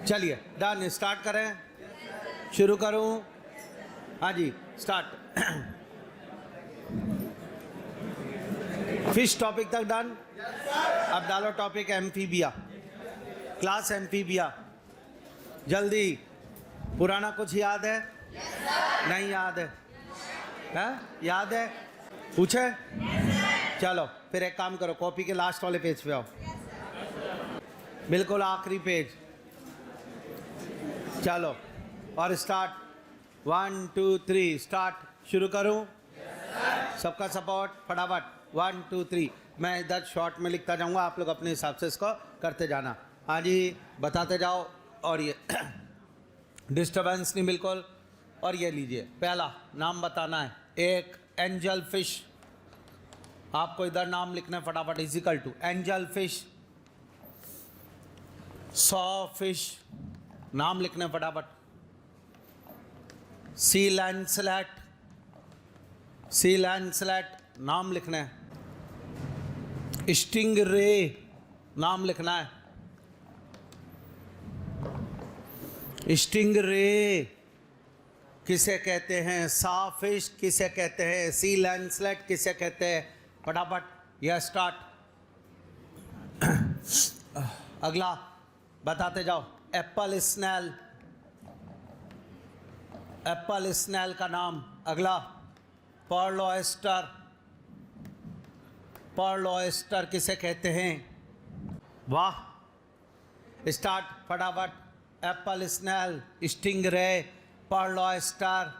चलिए done, start करें, शुरू करूं? हाँ जी, स्टार्ट। फिश टॉपिक तक डन। अब डालो टॉपिक एम्फीबिया, क्लास एम्फीबिया। जल्दी, पुराना कुछ याद है? नहीं याद है? याद है? पूछे? चलो फिर एक काम करो, कॉपी के लास्ट वाले पेज पे आओ, बिल्कुल आखिरी पेज। चलो और स्टार्ट। 1 2 3 स्टार्ट। शुरू करूं? सबका सपोर्ट, फटाफट 1 2 3। मैं इधर शॉर्ट में लिखता जाऊंगा, आप लोग अपने हिसाब से इसको करते जाना। हाँ जी, बताते जाओ। और ये डिस्टर्बेंस नहीं बिल्कुल। और ये लीजिए, पहला नाम बताना है, एक एंजल फिश। आपको इधर नाम लिखना है फटाफट। इजिकल टू एंजल फिश, सॉ फिश, नाम लिखना है फटाफट। सी लैंसलेट, सी लैंसलेट, नाम लिखना है। स्टिंग रे, नाम लिखना है। स्टिंग रे किसे कहते हैं? साफिश किसे कहते हैं? सी लैंसलेट किसे कहते हैं? फटाफट यह स्टार्ट। अगला बताते जाओ। एप्पल स्नेल, एप्पल स्नेल का नाम। अगला पर्ल ऑयस्टर, पर्ल ऑयस्टर किसे कहते हैं? वाह, स्टार्ट फटाफट। Apple snail, stingray, pearl oyster,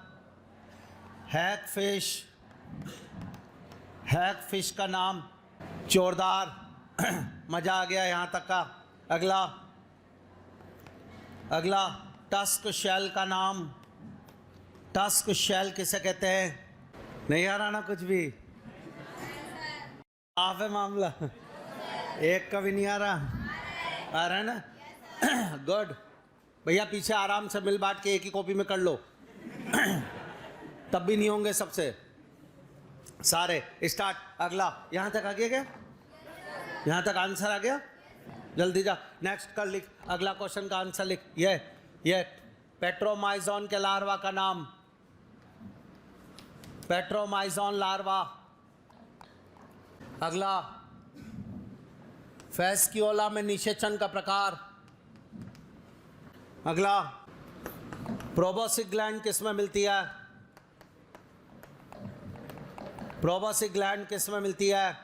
hagfish, hagfish का नाम। जोरदार, मजा आ गया यहाँ तक का। अगला, अगला टस्क शेल का नाम। टस्क शेल किसे कहते हैं? नहीं आ रहा ना कुछ भी? आप है मामला, एक का भी नहीं आ रहा? आ रहा है ना? गुड भैया, पीछे आराम से मिल बांट के एक ही कॉपी में कर लो। तब भी नहीं होंगे सबसे सारे। स्टार्ट। अगला, यहाँ तक आ गया क्या? यहाँ तक आंसर आ गया? जल्दी जा, नेक्स्ट कर लिख। अगला क्वेश्चन का आंसर लिख। ये पेट्रोमाइजोन के लार्वा का नाम। Petromyzon larva. अगला, फैस्कियोला में निषेचन का प्रकार। अगला, प्रोबोसिक ग्लैंड किस में मिलती है? प्रोबोसिक ग्लैंड किस में मिलती है?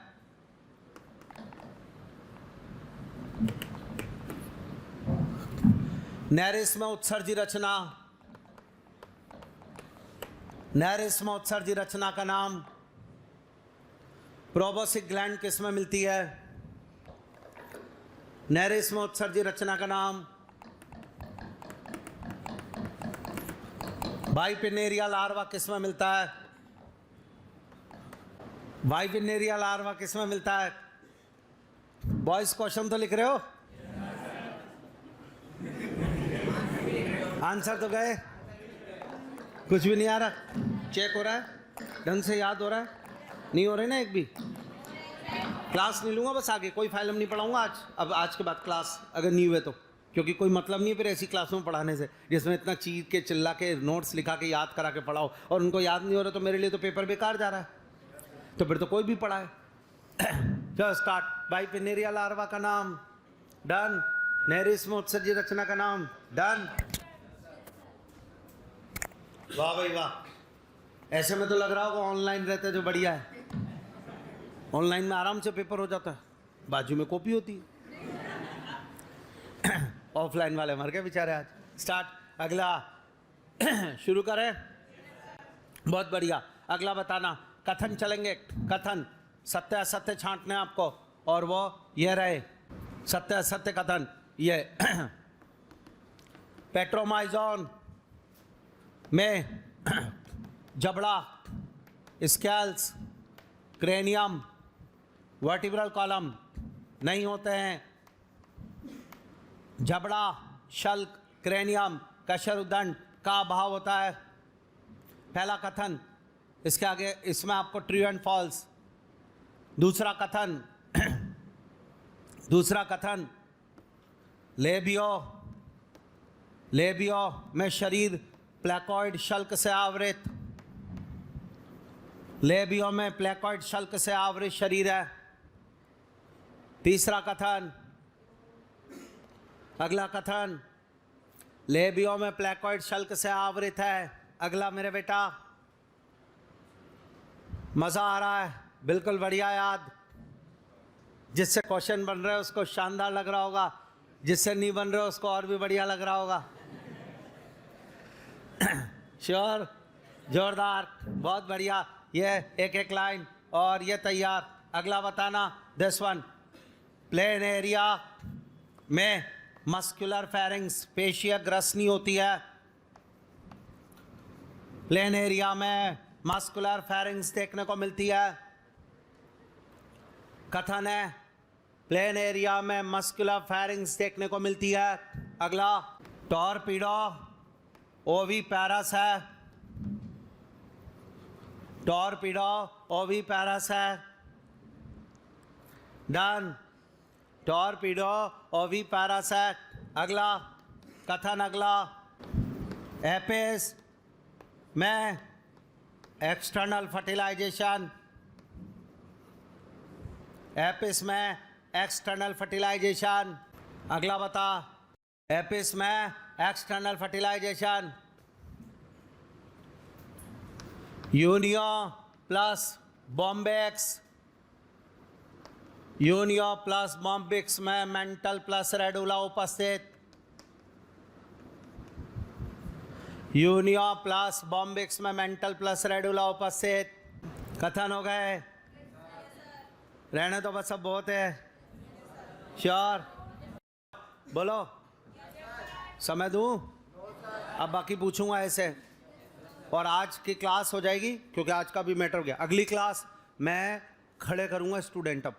नैरिस में उत्सर्जी रचना। नैरिस में उत्सर्जी रचना का नाम। प्रोबोसिक ग्लैंड किस में मिलती है? नैरिस में उत्सर्जी रचना का नाम। बाइपिनेरिया लार्वा किस में मिलता है? बाइपिनेरिया लार्वा किस में मिलता है? बॉयज क्वेश्चन तो लिख रहे हो? आंसर तो गए, कुछ भी नहीं आ रहा। चेक हो रहा है? ढंग से याद हो रहा है? नहीं हो रहा है ना? एक भी क्लास नहीं लूँगा बस आगे, कोई फाइल नहीं पढ़ाऊँगा आज। अब आज के बाद क्लास अगर नहीं हुए तो, क्योंकि कोई मतलब नहीं है फिर ऐसी क्लासों में पढ़ाने से जिसमें इतना चीख के चिल्ला के नोट्स लिखा के याद करा के पढ़ाओ और उनको याद नहीं हो रहा, तो मेरे लिए तो पेपर बेकार जा रहा है। तो फिर तो कोई भी पढ़ाए। चलो स्टार्ट। बाइपिनेरिया लार्वा का नाम डन। नैरिस में उत्सर्जी रचना का नाम डन। वाह भाई वाह, ऐसे में तो लग रहा होगा ऑनलाइन रहते जो बढ़िया है। ऑनलाइन में आराम से पेपर हो जाता है, बाजू में कॉपी होती है। ऑफलाइन वाले मर गए बेचारे आज। स्टार्ट। अगला शुरू करें? बहुत बढ़िया। अगला बताना, कथन चलेंगे। कथन, सत्य असत्य छांटने आपको, और वो ये रहे सत्य असत्य कथन। ये पेट्रोमाइजोन में जबड़ा, स्केल्स, क्रेनियम, वर्टिब्रल कॉलम नहीं होते हैं। जबड़ा, शल्क, क्रेनियम, कशेरुदंड का अभाव होता है। पहला कथन। इसके आगे इसमें आपको ट्रू एंड फॉल्स। दूसरा कथन, दूसरा कथन लेबियो लेबियो में शरीर प्लेकॉइड शल्क से आवृत, लेबियो में प्लेकॉइड शल्क से आवृत शरीर है। तीसरा कथन, अगला कथन, लेबियो में प्लेकॉइड शल्क से आवृत है। अगला मेरे बेटा, मजा आ रहा है, बिल्कुल बढ़िया याद। जिससे क्वेश्चन बन रहा है उसको शानदार लग रहा होगा, जिससे नहीं बन रहा उसको और भी बढ़िया लग रहा होगा। श्योर, जोरदार, बहुत बढ़िया। ये एक एक लाइन और ये तैयार। अगला बताना, दिस वन, प्लेन एरिया में मस्कुलर फेरिंग्स, पेशीय ग्रसनी होती है। प्लेन एरिया में मस्कुलर फेरिंग्स देखने को मिलती है। कथन है, प्लेन एरिया में मस्कुलर फेरिंग्स देखने को मिलती है। अगला, टॉर्पीडो ओविपेरस है, टॉर्पीडो ओविपेरस है। डन, टॉर्पीडो ओविपेरस है। अगला कथन, अगला, एपिस में एक्सटर्नल फर्टिलाइजेशन, एपिस में एक्सटर्नल फर्टिलाइजेशन। अगला बता, एपिस में external fertilization. Unio plus Bombyx, Unio plus Bombyx में मेंटल प्लस रेडुला उपस्थित, यूनियो प्लस बॉम्बिक्स में मेंटल प्लस रेडुला उपस्थित। कथन हो गए? रहने तो बस, सब बहुत है। श्योर, बोलो, समय दूं? अब बाकी पूछूंगा ऐसे, और आज की क्लास हो जाएगी क्योंकि आज का भी मैटर हो गया। अगली क्लास मैं खड़े करूंगा स्टूडेंट। अब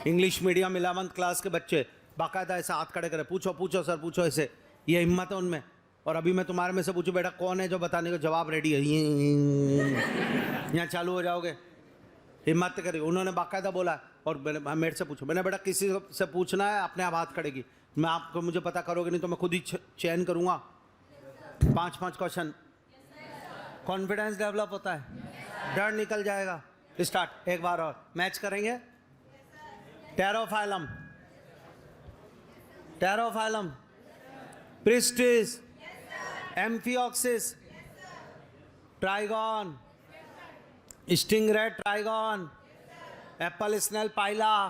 इंग्लिश मीडियम 11th क्लास के बच्चे बाकायदा ऐसे हाथ खड़े करें, पूछो पूछो सर पूछो, ऐसे ये हिम्मत है उनमें। और अभी मैं तुम्हारे में से पूछूं, बेटा कौन है जो बताने को जवाब रेडी है, यहाँ चालू हो जाओगे। हिम्मत करिए। उन्होंने बाकायदा बोला, और मेरे से पूछो, मैंने बेटा किसी से पूछना है अपने आप हाथ खड़े की, मैं आपको, मुझे पता करोगे नहीं तो मैं खुद ही चयन करूँगा। 5-5 क्वेश्चन, कॉन्फिडेंस डेवलप होता है, डर निकल जाएगा। स्टार्ट, एक बार और मैच करेंगे। Pterophyllum, Pterophyllum, Pristis, Amphioxus, Trygon, stingray Trygon, apple snail Pila,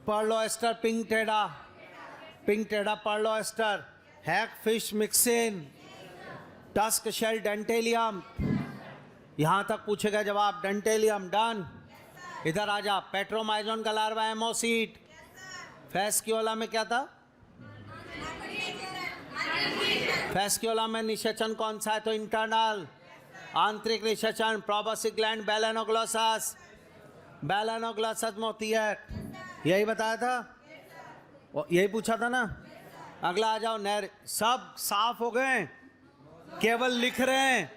pearl oyster Pinctada, Pinctada pearl oyster, hagfish Myxine, tusk shell Dentalium. यहां तक पूछेगा जवाब, डेंटेलियम। डन। इधर आ जा, पेट्रोमाइजोन का लार्वा एमोसीट। फैस्क्यूला में क्या था? फैस्क्यूला में निषेचन कौन सा है? तो इंटरनल, आंतरिक निषेचन। प्रोबोसिक ग्लैंड बेलेनोग्लोसस, बेलेनोग्लोसस में होती है। यही बताया था, यही पूछा था ना। अगला आ जाओ, नहर। सब साफ हो गए, केवल लिख रहे हैं,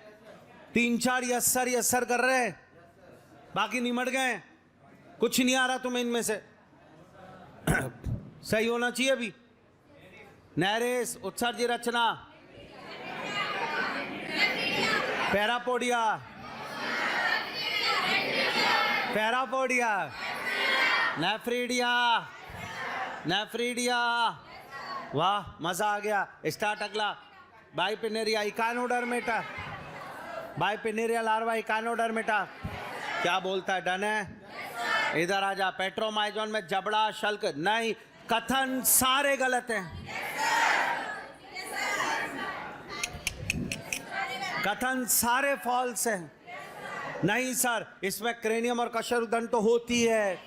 3-4 यस्सर यस्सर कर रहे हैं, बाकी निमट गए। कुछ नहीं आ रहा तुम्हें इनमें से। सही होना चाहिए अभी। नैरेस, उत्सर्जी रचना, पैरापोडिया, पैरापोडिया, नेफ्रीडिया, नेफ्रीडिया। वाह, मजा आ गया। स्टार्ट। अगला, bipinnaria Echinodermata, bipinnaria larva Echinodermata. क्या बोलता है? डन है। इधर आ जा, पेट्रोमाइजोन में जबड़ा शल्क नहीं। कथन सारे गलत हैं, कथन सारे फॉल्स हैं। नहीं सर, इसमें क्रेनियम और कशेरुदंड तो होती है।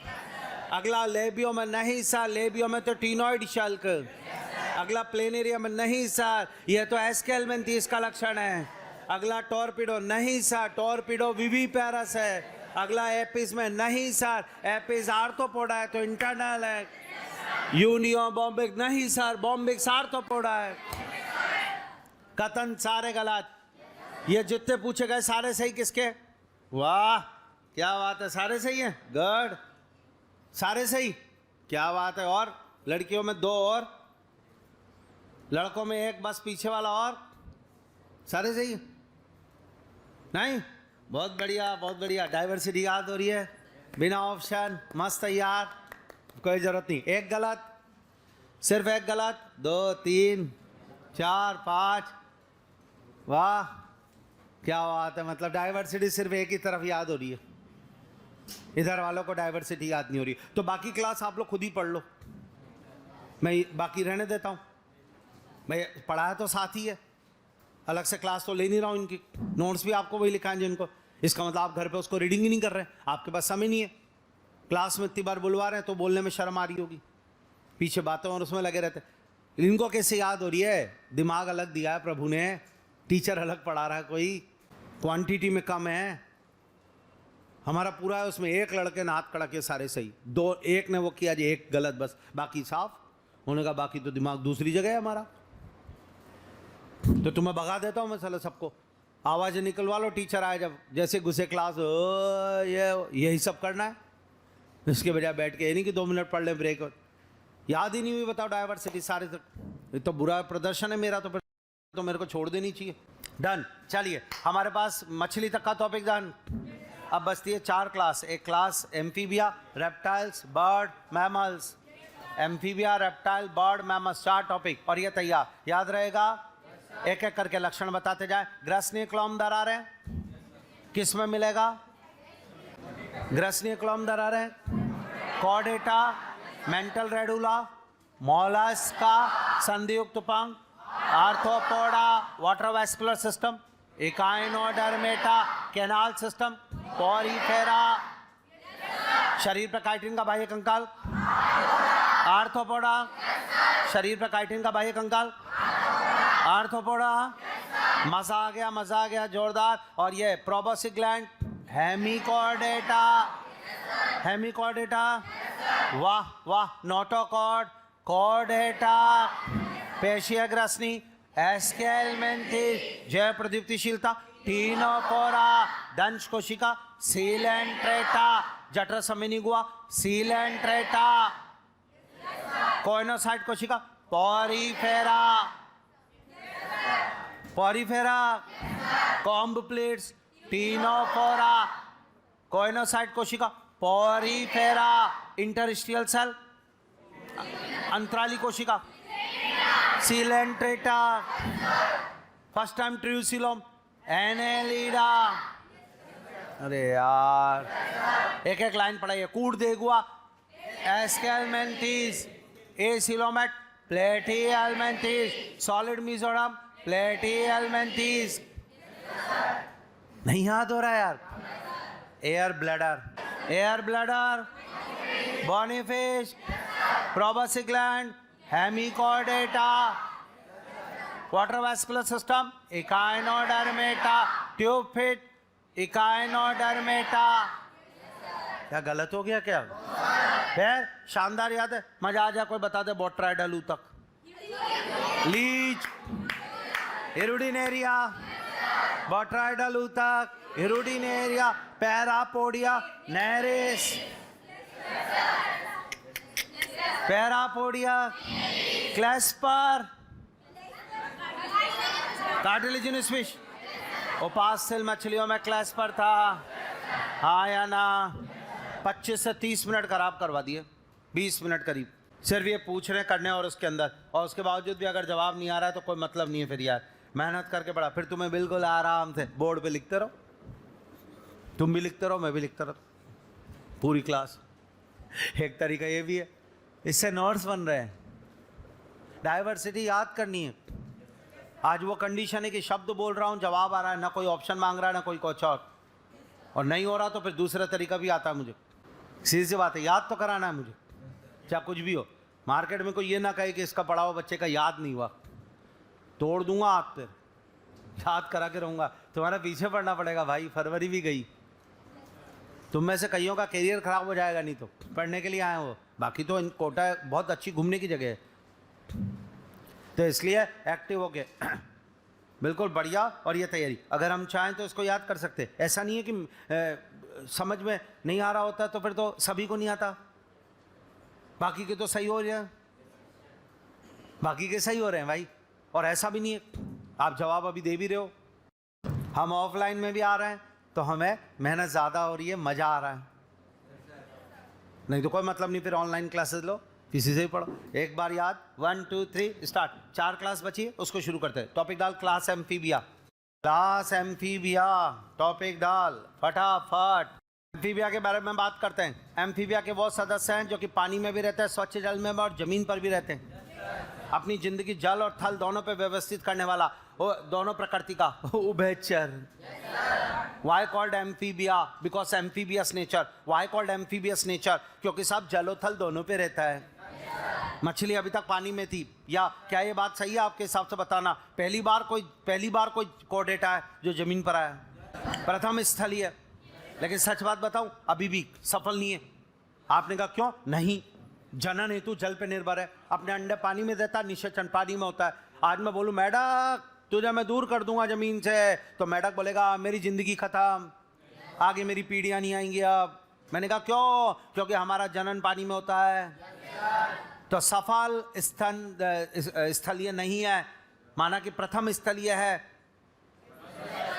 अगला, लेबियो में नहीं सर, लेबियो में तो टीनोइड शल्क। अगला, प्लेनेरिया में नहीं सर, यह तो एस्केलमेंथिस का लक्षण है। अगला, टॉर्पीडो नहीं सर, टॉर्पीडो विविपेरस है। अगला, एपिस में नहीं सर, एपिस आर्थ्रोपोडा है तो इंटरनल है। यूनियो बॉम्बिक नहीं सर, बॉम्बिक आर्थ्रोपोडा है। कथन सारे गलत। ये जितने पूछे गए सारे सही किसके? वाह, क्या बात है, सारे सही हैं। गुड, सारे सही, क्या बात है। और लड़कियों में 2 और लड़कों में एक बस पीछे वाला और सारे सही है? नहीं, बहुत बढ़िया बहुत बढ़िया। डाइवर्सिटी याद हो रही है बिना ऑप्शन, मस्त तैयार, कोई जरूरत नहीं। एक गलत, सिर्फ एक गलत, 2 3 4 5, वाह क्या बात है। मतलब डाइवर्सिटी सिर्फ एक ही तरफ याद हो रही है, इधर वालों को डाइवर्सिटी याद नहीं हो रही। तो बाकी क्लास आप लोग खुद ही पढ़ लो, मैं बाकी रहने देता हूँ। मैं पढ़ाया तो साथ ही है, अलग से क्लास तो ले नहीं रहा हूँ। इनकी नोट्स भी आपको वही लिखाएं जिनको, इसका मतलब आप घर पे उसको रीडिंग ही नहीं कर रहे हैं, आपके पास समय नहीं है। क्लास में इतनी बार बुलवा रहे हैं तो बोलने में शर्म आ रही होगी, पीछे बातें और उसमें लगे रहते। इनको कैसे याद हो रही है? दिमाग अलग दिया है प्रभु ने, टीचर अलग पढ़ा रहा है, कोई क्वांटिटी में कम है। हमारा पूरा है उसमें एक लड़के ने हाथ कड़ा के सारे सही, 2 एक ने वो किया जी, एक गलत, बस बाकी साफ होने का। बाकी तो दिमाग दूसरी जगह है हमारा। तो तुम्हें भगा देता हूँ मैं साला सबको, आवाज़ें निकलवा लो। टीचर आए जब, जैसे घुसे क्लास, यही सब करना है। इसके बजाय बैठ के ये नहीं कि 2 मिनट पढ़ लें ब्रेक, याद ही नहीं हुई। बताओ डाइवर्सिटी सारे, ये तो बुरा प्रदर्शन है मेरा, तो फिर तो मेरे को छोड़ देनी चाहिए। डन, चलिए हमारे पास मछली तक का टॉपिक डन। अब बचती है 4 क्लास। एक class amphibia, reptiles, bird, mammals. Amphibia, reptile, bird, mammals, 4 topic, और ये तैयार याद रहेगा। एक एक करके लक्षण बताते जाए। ग्रसनीय क्लोम दरारें किस में मिलेगा? ग्रसनीय क्लोम दरारें, कॉर्डेटा, मेंटल रेडुला, मोलस्का, संधियुक्त पंख, arthropoda, water vascular system, Echinodermata, canal system, Porifera, शरीर पर काइटिन का बाह्य कंकाल, आर्थ्रोपोडा, शरीर पर काइटिन का बाह्य कंकाल, आर्थ्रोपोडा, मजा आ गया जोरदार। और ये प्रोबोसिक ग्लैंड, हेमिकॉर्डेटा, हेमिकॉर्डेटा, वाह वाह, नोटोकॉर्ड, कॉर्डेटा, पेशीय ग्रसनी, एस्केलमेंथिस, जय प्रदीप्तिशीलता, टीनोकोरा, दंश कोशिका, सीलेंट्रेटा, जठर समिनिगुआ, सीलेंट्रेटा, कोइनोसाइट कोशिका, Porifera, Porifera, comb plates, Ctenophora, choanocyte कोशिका, पोरीफेरा, इंटरस्टिशियल सेल, अंतराली कोशिका, Coelenterata, first time true coelom, Annelida. अरे यार, एक एक लाइन पढ़ाइए। कूड देगुआ, एस्केलमेंथिस, एसिलोमेट, प्लेटिहेलमिन्थिस, सॉलिड मिजोरम, प्लेटिहेलमिन्थिस। नहीं याद हो रहा है यार? Air bladder, air bladder, bony fish, proboscis gland, Hemichordata, water vascular system, Echinodermata, tube fit, Echinodermata. क्या गलत हो गया क्या? फिर शानदार याद है, मजा आ जाए। कोई बता दे बोट्राइडल तक, लीच, इरुडिनेरिया, बोट्राइडल तक, इरुडिनेरिया, parapodia, Nereis, parapodia, क्लेस्पर, cartilaginous fish. उपास्थल मछलियों में क्लेस्पर था, हाँ या ना? 25 से 30 मिनट खराब करवा दिए, 20 मिनट करीब सिर्फ ये पूछ रहे करने और उसके अंदर, और उसके बावजूद भी अगर जवाब नहीं आ रहा है तो कोई मतलब नहीं है। फिर यार मेहनत करके पढ़ा, फिर तुम्हें बिल्कुल आराम से बोर्ड पे लिखते रहो, तुम भी लिखते रहो, मैं भी लिखता रहो, पूरी क्लास। एक तरीका ये भी है, इससे नोट्स बन रहे हैं। डाइवर्सिटी याद करनी है। आज वो कंडीशन है कि शब्द बोल रहा हूँ, जवाब आ रहा है, ना कोई ऑप्शन मांग रहा है, ना कोई कुछ और नहीं हो रहा तो फिर दूसरा तरीका भी आता है मुझे। सीधी सी बात है, याद तो कराना है मुझे, चाहे कुछ भी हो। मार्केट में कोई ये ना कहे कि इसका पढ़ा हुआ बच्चे का याद नहीं हुआ, तोड़ दूंगा हाथ पे, याद करा के रहूँगा। तुम्हारा पीछे पड़ना पड़ेगा भाई, फरवरी भी गई, तुम में से कईयों का करियर खराब हो जाएगा नहीं तो। पढ़ने के लिए आए हो, बाकी तो कोटा बहुत अच्छी घूमने की जगह है, तो इसलिए एक्टिव हो गए। बिल्कुल बढ़िया। और ये तैयारी अगर हम चाहें तो इसको याद कर सकते। ऐसा नहीं है कि समझ में नहीं आ रहा होता तो फिर तो सभी को नहीं आता, बाकी के तो सही हो रहे हैं, बाकी के सही हो रहे हैं भाई। और ऐसा भी नहीं है, आप जवाब अभी दे भी रहे हो, हम ऑफलाइन में भी आ रहे हैं तो हमें मेहनत ज़्यादा हो रही है, मज़ा आ रहा है, नहीं तो कोई मतलब नहीं फिर ऑनलाइन क्लासेस लो, किसी से भी पढ़ो। एक बार याद, 1 2 3 स्टार्ट। 4 क्लास बची है, उसको शुरू करते हैं। टॉपिक डाल, class amphibia. Class amphibia, topic डाल फटाफट। एम्फीबिया के बारे में बात करते हैं। एम्फीबिया के वो सदस्य हैं जो कि पानी में भी रहते हैं, स्वच्छ जल में और जमीन पर भी रहते हैं। अपनी जिंदगी जल और थल दोनों पे व्यवस्थित करने वाला, वो दोनों प्रकृति का उभयचर। Why called amphibia? Because amphibious nature. Why called amphibious nature? क्योंकि सब जलोथल दोनों पे रहता है। मछली अभी तक पानी में थी, या क्या ये बात सही है आपके हिसाब से बताना? पहली बार कोई कोडेटा है जो जमीन पर आया, प्रथम स्थलीय है। लेकिन सच बात बताऊं, अभी भी सफल नहीं है। आपने कहा क्यों? नहीं, जनन हेतु जल पे निर्भर है, अपने अंडे पानी में देता, निषेचन पानी में होता है। आज मैं बोलूं मेढक तुझे मैं दूर कर दूंगा जमीन से, तो मेढक बोलेगा मेरी जिंदगी खत्म, आगे मेरी पीढ़ियां नहीं आएंगी अब। मैंने कहा क्यों? क्योंकि हमारा जनन पानी में होता है। तो सफल स्थलीय नहीं है, माना कि प्रथम स्थलीय है।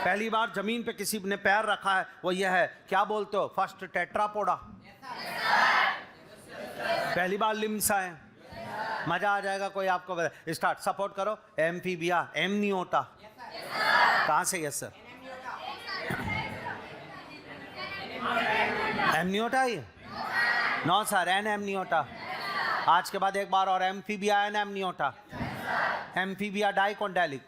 पहली बार जमीन पे किसी ने पैर रखा है वो ये है, क्या बोलते हो? फर्स्ट टेट्रापोडा, पहली बार लिम्सा है। मजा आ जाएगा, कोई आपको बता। स्टार्ट, सपोर्ट करो। एम्फीबिया, एमनियोटा, कहां से? यस सर, एमनियोटा ही? No sir, Anamniota. आज के बाद एक बार और, Amphibia Anamniota. Amphibia dicondylic,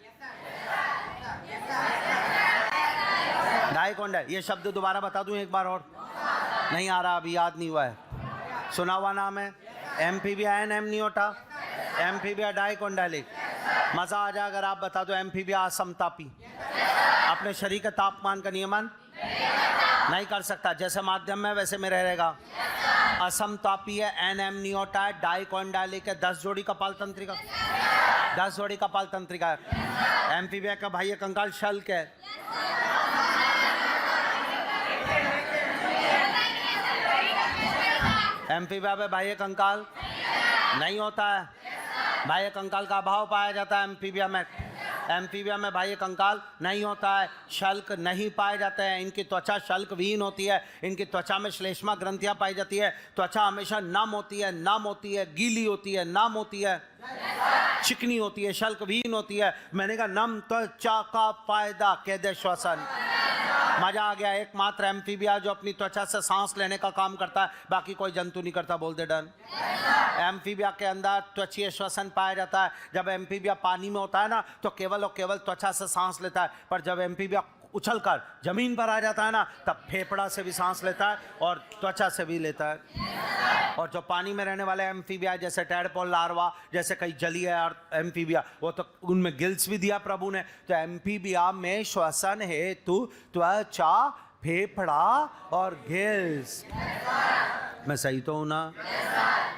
dicondyle. ये शब्द दोबारा बता दूं एक बार और? नहीं आ रहा, अभी याद नहीं हुआ है। सुना हुआ नाम है Amphibia Anamniota, Amphibia dicondylic. मजा आ जाए अगर आप बता दो एम्फीबिया असमतापी, अपने शरीर के तापमान का नियमन नहीं कर सकता, जैसे माध्यम में वैसे में रहेगा। असमतापी है, एन एमनियोटा है, डाइकोंडाइलिक है, 10 जोड़ी कपाल तंत्रिका, 10 जोड़ी कपाल तंत्रिका है। एम्फीबिया का भाई कंकाल शल्क है। एम्फीबिया में बाह्य कंकाल नहीं होता है, बाह्य कंकाल का अभाव पाया जाता है एम्फीबिया में। एम्फीबिया में बाह्य कंकाल नहीं होता है, शल्क नहीं पाए जाते हैं, इनकी त्वचा शल्क विहीन होती है, इनकी त्वचा में श्लेष्मा ग्रंथियां पाई जाती है। त्वचा हमेशा नम होती है, नम होती है, गीली होती है, नम होती है, चिकनी होती है, शल्क विहीन होती है। मैंने कहा नम त्वचा का फायदा, कैदे श्वसन। मजा आ गया। एकमात्र एम्फीबिया जो अपनी त्वचा से सांस लेने का काम करता है, बाकी कोई जंतु नहीं करता। बोल दे डन। एम्फीबिया के अंदर त्वचीय श्वसन पाया जाता है। जब एम्फीबिया पानी में होता है ना, तो केवल और केवल त्वचा से सांस लेता है, पर जब एम्फीबिया उछलकर जमीन पर आ जाता है ना, तब फेफड़ा से भी सांस लेता है और त्वचा से भी लेता है। और जो पानी में रहने वाले एम्फीबिया, जैसे टैडपोल लार्वा, जैसे कई जलीय एम्फीबिया, वो तो उनमें गिल्स भी दिया प्रभु ने। तो एम्फीबिया में श्वसन हेतु त्वचा, फेफड़ा और गिल्स। मैं सही तो हूं ना?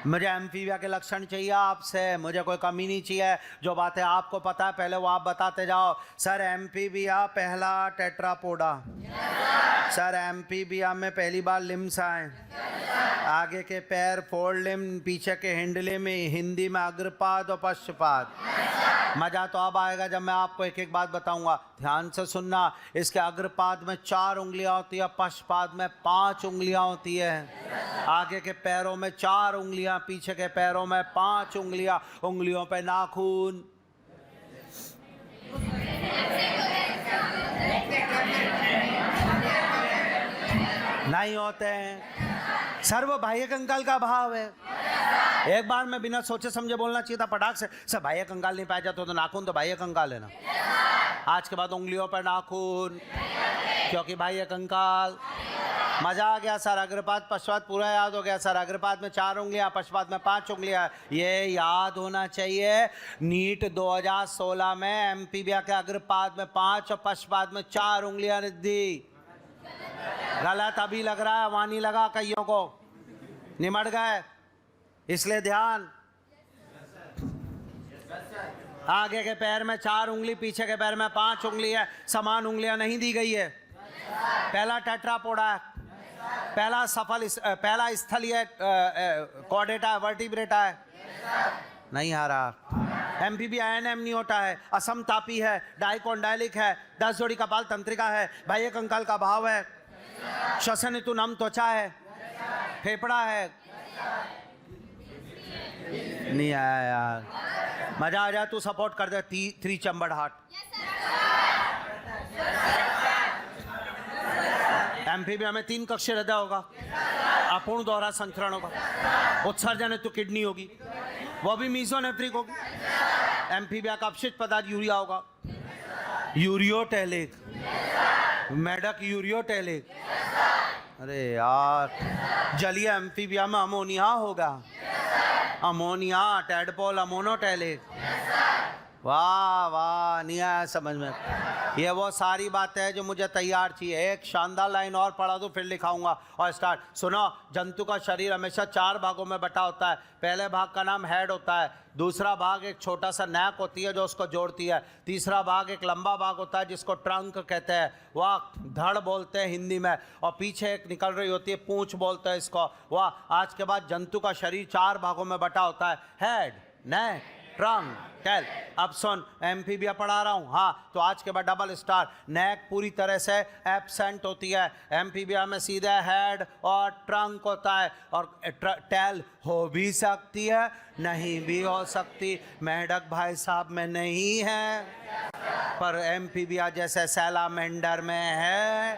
मुझे एम्फीबिया के लक्षण चाहिए आपसे, मुझे कोई कमी नहीं चाहिए। जो बातें आपको पता है पहले वो आप बताते जाओ। सर एम्फीबिया पहला टेट्रापोडा, सर एम्फीबिया में पहली बार लिम्स आए, आगे के पैर फोर लिम, पीछे के हिंडले में हिंदी में अग्रपाद और पश्चपाद। मजा तो अब आएगा जब मैं आपको एक एक बात बताऊंगा, ध्यान से सुनना। इसके अग्रपाद में 4 उंगलियां होती है, पश्चपाद में 5 उंगलियां होती है। आगे के पैरों में 4 उंगलियां, पीछे के पैरों में 5 उंगलियां। उंगलियों पे नाखून, नहीं होते हैं। सर्व बाह्य कंकाल का अभाव है। एक बार मैं बिना सोचे समझे बोलना चाहिए था पटाख से, सर बाह्य कंकाल नहीं पाया जाता तो नाखून तो बाह्य कंकाल है ना। आज के बाद उंगलियों पर नाखून, क्योंकि बाह्य कंकाल। मजा आ गया सर। अग्रपाद पश्चात पूरा याद हो गया सर। अग्रपाद में 4 उंगलियां, पश्चात में 5 उंगलियां, ये याद होना चाहिए। नीट 2016 में एम्फीबिया के अग्रपाद में 5 और पश्चात में 4 उंगलियां रिद्धि। गलत अभी लग रहा है, वहां नहीं लगा, कईयों को निमट गए, इसलिए ध्यान। आगे के पैर में 4 उंगली, पीछे के पैर में 5 उंगली है, समान उंगलियां नहीं दी गई है। पहला टेट्रापोडा है, पहला स्थलीय कॉर्डेटा, वर्टिब्रेटा है। नहीं आ रहा। एमपीबी आयन एमनियोटा है, असम तापी है, डाइकोंडाइलिक है, 10 जोड़ी कपाल तंत्रिका है, बाह्य कंकाल का भाव है, श्वसन हेतु नम त्वचा है, फेफड़ा है। नहीं आया यार, मजा आ जाए तू सपोर्ट कर दे। 3 चैम्बर्ड हार्ट। एम्फीबिया में 3 कक्षीय हृदय होगा, अपूर्ण दोहरा संचरण होगा, उत्सर्जन हेतु किडनी होगी, वो भी मीजोनेफ्रिक होगी। एम्फीबिया का अपशिष्ट पदार्थ यूरिया होगा, यूरियोटैलिक, मेढक यूरियोटैलिक। अरे यार, जलीय एम्फीबिया में अमोनिया होगा, अमोनिया, टैडपोल अमोनोटैलिक। वाह वाह, नहीं आया समझ में। ये वो सारी बातें हैं जो मुझे तैयार चाहिए। एक शानदार लाइन और पढ़ा दो फिर लिखाऊंगा और स्टार्ट। सुनो, जंतु का शरीर हमेशा 4 भागों में बटा होता है। पहले भाग का नाम हेड होता है, दूसरा भाग एक छोटा सा नैक होती है जो उसको जोड़ती है, तीसरा भाग एक लंबा भाग होता है जिसको ट्रंक कहते हैं, वह धड़ बोलते हैं हिंदी में, और पीछे एक निकल रही होती है पूंछ बोलते हैं इसको। वाह, आज के बाद जंतु का शरीर 4 भागों में बटा होता है, हेड, नेक, ट्रंक, टेल। अब सुन, एम्फीबिया पढ़ा रहा हूँ। हाँ, तो आज के बाद डबल स्टार। नेक पूरी तरह से एब्सेंट होती है, एम्फीबिया में सीधे हेड और ट्रंक होता है, और टेल हो भी सकती है नहीं भी हो सकती। मेढक भाई साहब में नहीं है, पर एम्फीबिया जैसे सैलामेंडर में है।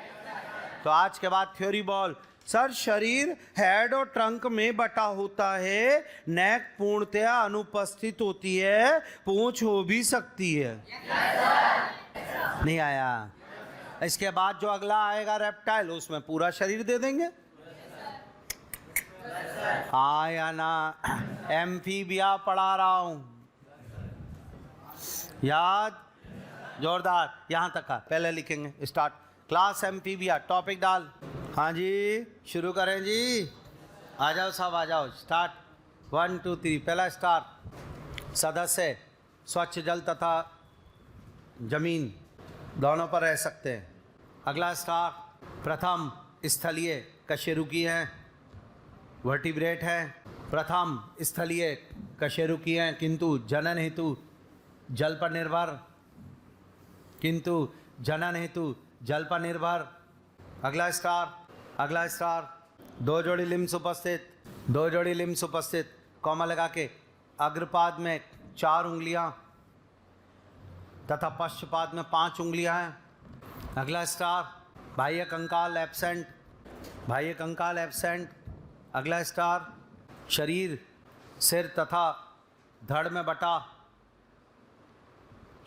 तो आज के बाद थ्योरी बॉल। सर, शरीर हेड और ट्रंक में बटा होता है, नेक पूर्णतया अनुपस्थित होती है, पूंछ हो भी सकती है। नहीं आया। इसके बाद जो अगला आएगा रेप्टाइल, उसमें पूरा शरीर दे देंगे। आया ना, एम्फीबिया पढ़ा रहा हूं, याद, जोरदार। यहां तक का पहले लिखेंगे, स्टार्ट। क्लास एम्फीबिया, टॉपिक डाल। हाँ जी, शुरू करें जी। आ जाओ सब, आ जाओ, स्टार्ट। 1 2 3। पहला स्टार। सदस्य स्वच्छ जल तथा जमीन दोनों पर रह सकते हैं। अगला स्टार। प्रथम स्थलीय कशेरुकी है, वर्टिब्रेट है। प्रथम स्थलीय कशेरुकी हैं, किंतु जनन हेतु जल पर निर्भर, किंतु जनन हेतु जल पर निर्भर। अगला स्टार। अगला स्टार। 2 जोड़ी लिम्स उपस्थित, 2 जोड़ी लिम्स उपस्थित, कॉमा लगा के। अग्रपाद में 4 उंगलियां तथा पश्चपाद में 5 उंगलियां हैं। अगला स्टार। बाह्य कंकाल एब्सेंट, बाह्य कंकाल एब्सेंट। अगला स्टार। शरीर सिर तथा धड़ में बटा,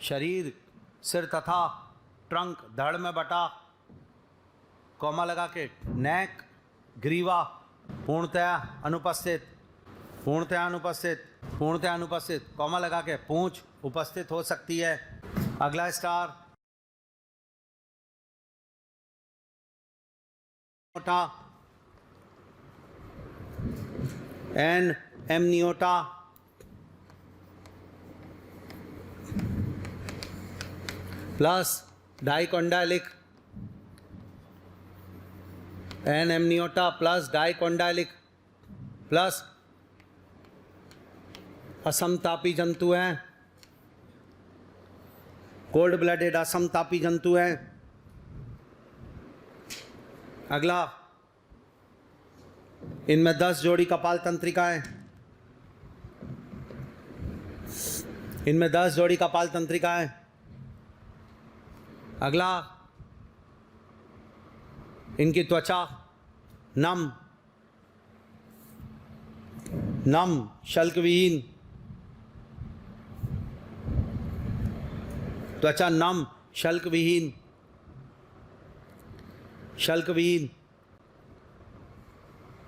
शरीर सिर तथा ट्रंक धड़ में बटा, कॉमा लगा के। नेक, ग्रीवा पूर्णतया अनुपस्थित, पूर्णतया अनुपस्थित, पूर्णतया अनुपस्थित, कॉमा लगा के। पूंछ उपस्थित हो सकती है। अगला स्टार। मोटा, Anamniota, plus dicondylic, Anamniota plus dicondylic, plus असमतापी जंतु हैं, कोल्ड ब्लडेड असमतापी जंतु हैं। अगला, इनमें 10 जोड़ी कपाल तंत्रिकाएं, इनमें 10 जोड़ी कपाल तंत्रिकाएं। अगला, इनकी त्वचा नम, नम शल्कविहीन, त्वचा नम शल्कविहीन, शल्कविहीन।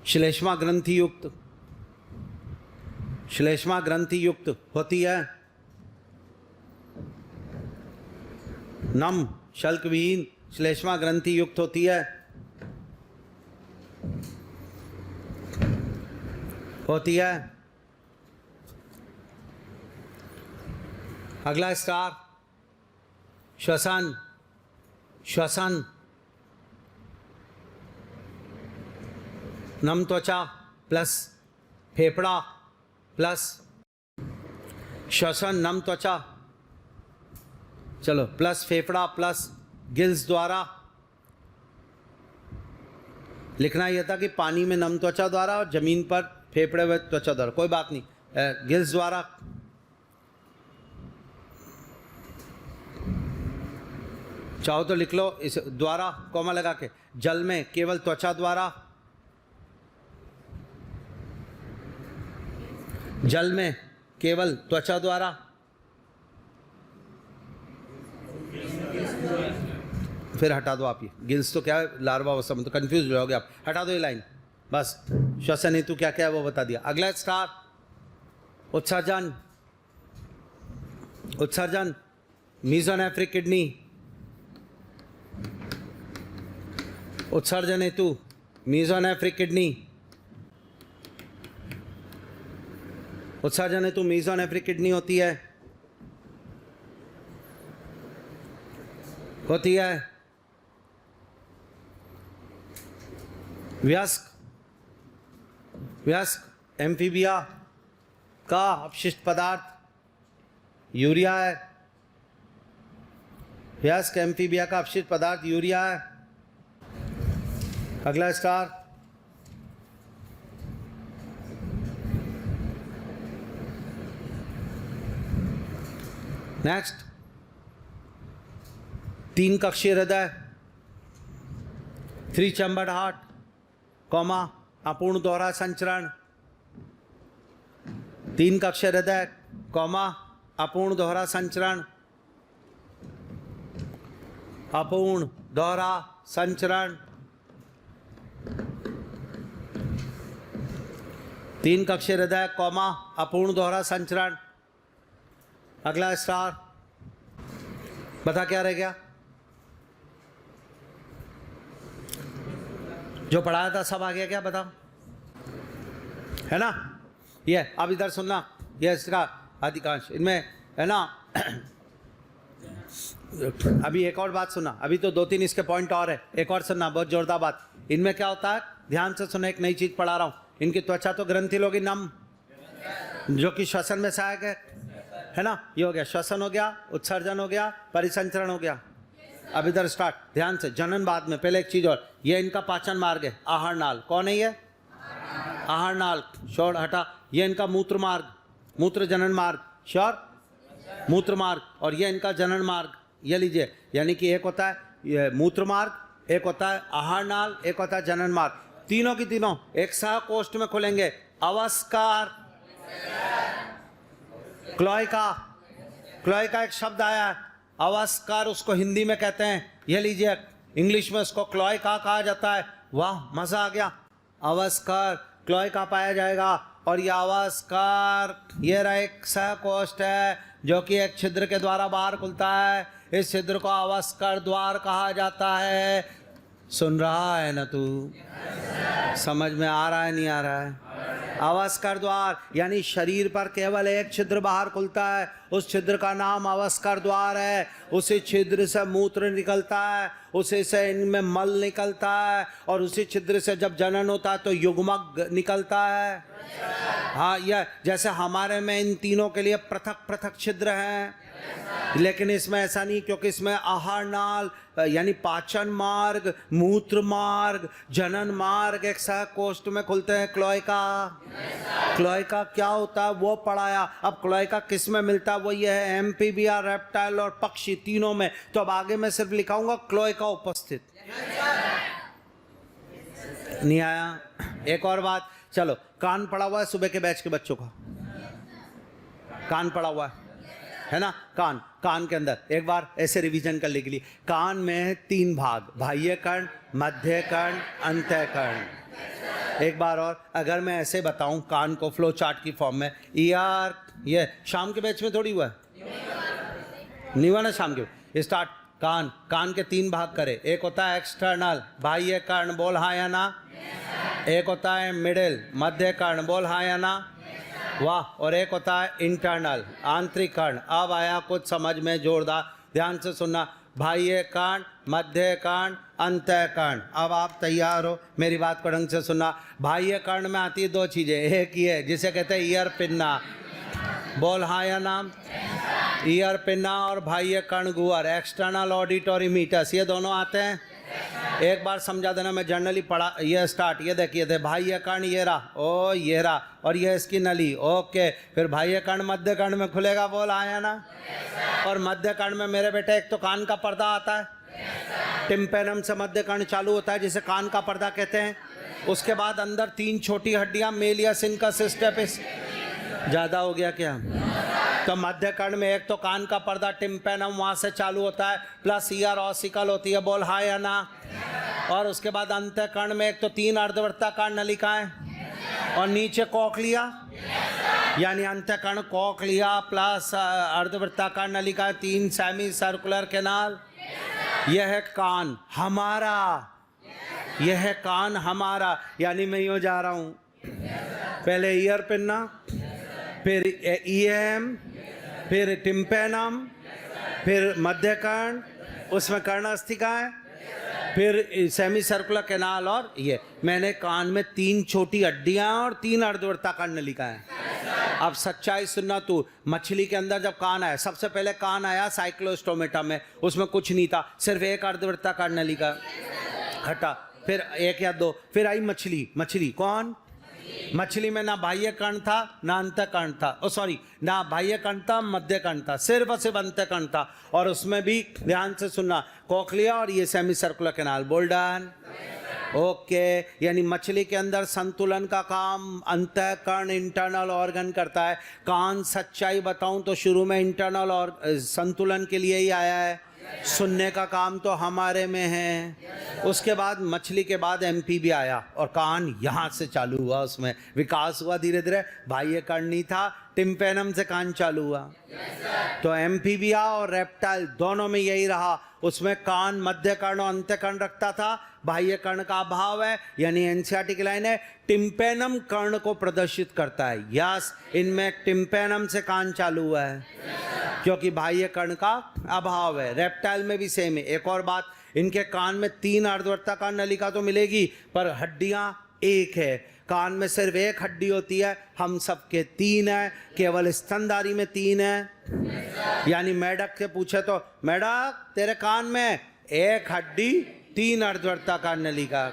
श्लेष्मा ग्रंथि युक्त, श्लेष्मा ग्रंथि युक्त होती है। नम शल्कविहीन श्लेष्मा ग्रंथि युक्त होती है, होती है। अगला स्टार। श्वसन, श्वसन नम त्वचा प्लस फेफड़ा प्लस श्वसन नम त्वचा, चलो, प्लस फेफड़ा प्लस गिल्स द्वारा। लिखना यह था कि पानी में नम त्वचा द्वारा और जमीन पर फेफड़े व त्वचा द्वारा, कोई बात नहीं, गिल्स द्वारा। चाहो तो लिख लो इस द्वारा कॉमा लगा के। जल में केवल त्वचा द्वारा, जल में केवल त्वचा द्वारा। फिर हटा दो आप ये गिल्स, तो क्या है लार्वा अवस्था में, तो कंफ्यूज हो जाओगे आप, हटा दो ये लाइन बस। श्वसन हेतु क्या क्या है वो बता दिया। अगला स्टार उत्सर्जन, उत्सर्जन मीजोनेफ्रिक किडनी, उत्सर्जन हेतु मीजोनेफ्रिक किडनी, उत्सर्जन हेतु मीजोनेफ्रिक किडनी होती है, होती है। वयस्क, वयस्क एम्फीबिया का अपशिष्ट पदार्थ यूरिया है, वयस्क एम्फीबिया का अपशिष्ट पदार्थ यूरिया है। अगला स्टार नेक्स्ट, 3 कक्षीय हृदय, 3 चैम्बर्ड हार्ट, कॉमा अपूर्ण दोहरा संचरण, 3 कक्षीय हृदय, कॉमा अपूर्ण दोहरा संचरण, अपूर्ण दोहरा संचरण, 3 कक्षीय हृदय, कॉमा अपूर्ण दोहरा संचरण। अगला स्टार बता क्या रह गया, जो पढ़ाया था सब आ गया क्या बताओ, है ना। ये अब इधर सुनना, ये इसका अधिकांश इनमें है ना। अभी एक और बात सुना, अभी तो 2-3 इसके पॉइंट और है, एक और सुनना बहुत जोरदार बात। इनमें क्या होता है, ध्यान से सुना, एक नई चीज पढ़ा रहा हूँ। इनकी त्वचा तो ग्रंथि लोगी नम, जो कि श्वसन में सहायक है ना। ये हो गया श्वसन, हो गया उत्सर्जन, हो गया परिसंचरण, हो गया। अब इधर स्टार्ट, ध्यान से, जनन बाद में, पहले एक चीज और, ये इनका पाचन मार्ग है, आहार नाल। कौन है ये, आहार नाल, श्योर हटा। ये इनका मूत्र मार्ग, मूत्र जनन मार्ग, श्योर मूत्र मार्ग, और ये इनका जनन मार्ग। ये लीजिए, यानी कि एक होता है ये मूत्र मार्ग, एक होता है आहार नाल, एक होता है जनन मार्ग। तीनों की तीनों एक सह कोष्ठ में खुलेंगे। अवस्कार, क्लोइका, क्लोइका एक शब्द आया है, अवस्कार उसको हिंदी में कहते हैं। ये लीजिए, इंग्लिश में उसको क्लोइका कहा जाता है। वाह मजा आ गया, अवस्कार क्लोइका पाया जाएगा। और यह अवस्कार, ये रहा एक सहकोष्ठ है जो कि एक छिद्र के द्वारा बाहर खुलता है। इस छिद्र को अवस्कार द्वार कहा जाता है। सुन रहा है ना तू, समझ में आ रहा है नहीं आ रहा है। अवस्कार द्वार यानी शरीर पर केवल एक छिद्र बाहर खुलता है, उस छिद्र का नाम अवस्कार द्वार है। उसी छिद्र से मूत्र निकलता है, उसी से इनमें मल निकलता है, और उसी छिद्र से जब जनन होता है तो युग्मक निकलता है। हाँ, यह जैसे हमारे में इन तीनों के लिए पृथक पृथक छिद्र हैं, लेकिन इसमें ऐसा नहीं, क्योंकि इसमें आहार नाल यानी पाचन मार्ग, मूत्र मार्ग, जनन मार्ग एक सह कोष्ठ में खुलते हैं। क्लोइका, क्लोइका क्या होता है वो पढ़ाया। अब क्लोइका किस में मिलता है वो ये है, एम्फीबिया, रेप्टाइल और पक्षी तीनों में। तो अब आगे मैं सिर्फ लिखाऊंगा क्लोइका उपस्थित। नहीं आया। एक और बात, चलो, कान पड़ा हुआ है सुबह के बैच के बच्चों का, कान पड़ा हुआ है ना। कान, कान के अंदर एक बार ऐसे रिवीजन करने के लिए, कान में 3 भाग, बाह्य कर्ण, मध्य कर्ण, अंतः कर्ण। एक बार और अगर मैं ऐसे बताऊं कान को फ्लो चार्ट की फॉर्म में, ईआर, ये शाम के बैच में थोड़ी हुआ है, नहीं हुआ ना शाम के। स्टार्ट, कान, कान के 3 भाग करे। एक होता है एक्सटर्नल, बाह्य कर्ण, बोल हाँ या ना। एक होता है मिडिल, मध्य कर्ण, बोल हाँ या ना। वाह। और एक होता है इंटरनल, आंतरिक कर्ण। अब आया कुछ समझ में जोरदार, ध्यान से सुनना। बाह्य कर्ण, मध्य कर्ण, अंतः कर्ण। अब आप तैयार हो, मेरी बात को ढंग से सुनना। बाह्य कर्ण में आती है 2 चीजें, एक ही है जिसे कहते हैं ईयर पिन्ना, बोल हाँ या नाम। ईयर पिन्ना और बाह्य कर्ण गुअर, एक्सटर्नल ऑडिटरी मीटर्स, ये दोनों आते हैं। एक बार समझा देना, मैं जनरली पढ़ा। ये स्टार्ट, ये देखिए थे बाह्य कर्ण, ये रहा, ओ ये रहा, और ये इसकी नली, ओके। फिर बाह्य कर्ण मध्य कर्ण में खुलेगा, बोल हाँ या ना। और मध्य कर्ण में मेरे बेटे एक तो कान का पर्दा आता है, टिम्पेनम से मध्य कर्ण चालू होता है, जिसे कान का पर्दा कहते हैं। उसके बाद अंदर 3 छोटी हड्डियां, मेलियस इनकस स्टेपिस। ज़्यादा हो गया क्या? तो मध्य कर्ण में एक तो कान का पर्दा टिम्पेनम वहाँ से चालू होता है, प्लस ईयर ऑसिकल होती है, बोल हाँ या ना। और उसके बाद अंतःकर्ण में एक तो 3 अर्धवृत्ताकार नलिकाएं और नीचे कॉकलिया, यानी अंतःकर्ण कॉकलिया प्लस अर्धवृत्ताकार नलिकाएं, 3 सेमी सर्कुलर कैनाल। यह है कान हमारा, यह है कान हमारा, यानी मैं यूँ जा रहा हूँ, पहले ईयर पिन्ना, फिर ईएम, फिर टिम्पेनम, फिर मध्य कर्ण, उसमें कर्णास्थिकाएं, फिर सेमी सर्कुलर कैनाल, और ये मैंने कान में 3 छोटी हड्डियां और 3 अर्धवृत्ताकार नलिकाएं। अब सच्चाई सुनना तू, मछली के अंदर जब कान आया, सबसे पहले कान आया साइक्लोस्टोमेटा में, उसमें कुछ नहीं था, सिर्फ एक अर्धवृत्ताकार नलिका हटा, फिर 1 या 2, फिर आई मछली। मछली कौन? मछली में ना बाह्य कर्ण था ना अंतःकर्ण था, ओ सॉरी, ना बाह्य कर्ण था मध्य कर्ण था, सिर्फ अंतःकर्ण था। और उसमें भी ध्यान से सुनना, कॉकलिया और ये सेमी सर्कुलर कैनाल। बोल डन, ओके। यानी मछली के अंदर संतुलन का काम अंतःकर्ण इंटरनल ऑर्गन करता है। कान सच्चाई बताऊं तो शुरू में इंटरनल और संतुलन के लिए ही आया है, सुनने का काम तो हमारे में है। उसके बाद मछली के बाद एमपी भी आया और कान यहाँ से चालू हुआ, उसमें विकास हुआ धीरे धीरे। बाह्य कर्ण नहीं था, टिम्पेनम से कान चालू हुआ। तो एम्फीबिया और रेप्टाइल दोनों में यही रहा, उसमें कान मध्य कर्ण और अंतःकर्ण रखता था, बाह्य कर्ण का अभाव है, यानी एनसीईआरटी की लाइन है टिम्पेनम कर्ण को प्रदर्शित करता है। यस, इनमें टिम्पेनम से कान चालू हुआ है क्योंकि बाह्य कर्ण का अभाव है। रेप्टाइल में भी सेम है। एक और बात, इनके कान में 3 अर्धवृत्ताकार नलिका तो मिलेगी पर हड्डियां एक है। कान में सिर्फ 1 हड्डी होती है, हम सबके 3 है, केवल स्तनधारी में 3 है। यानी मेढक से पूछे तो मेढक तेरे कान में 1 हड्डी 3 अर्धवृत्ताकार नलिका।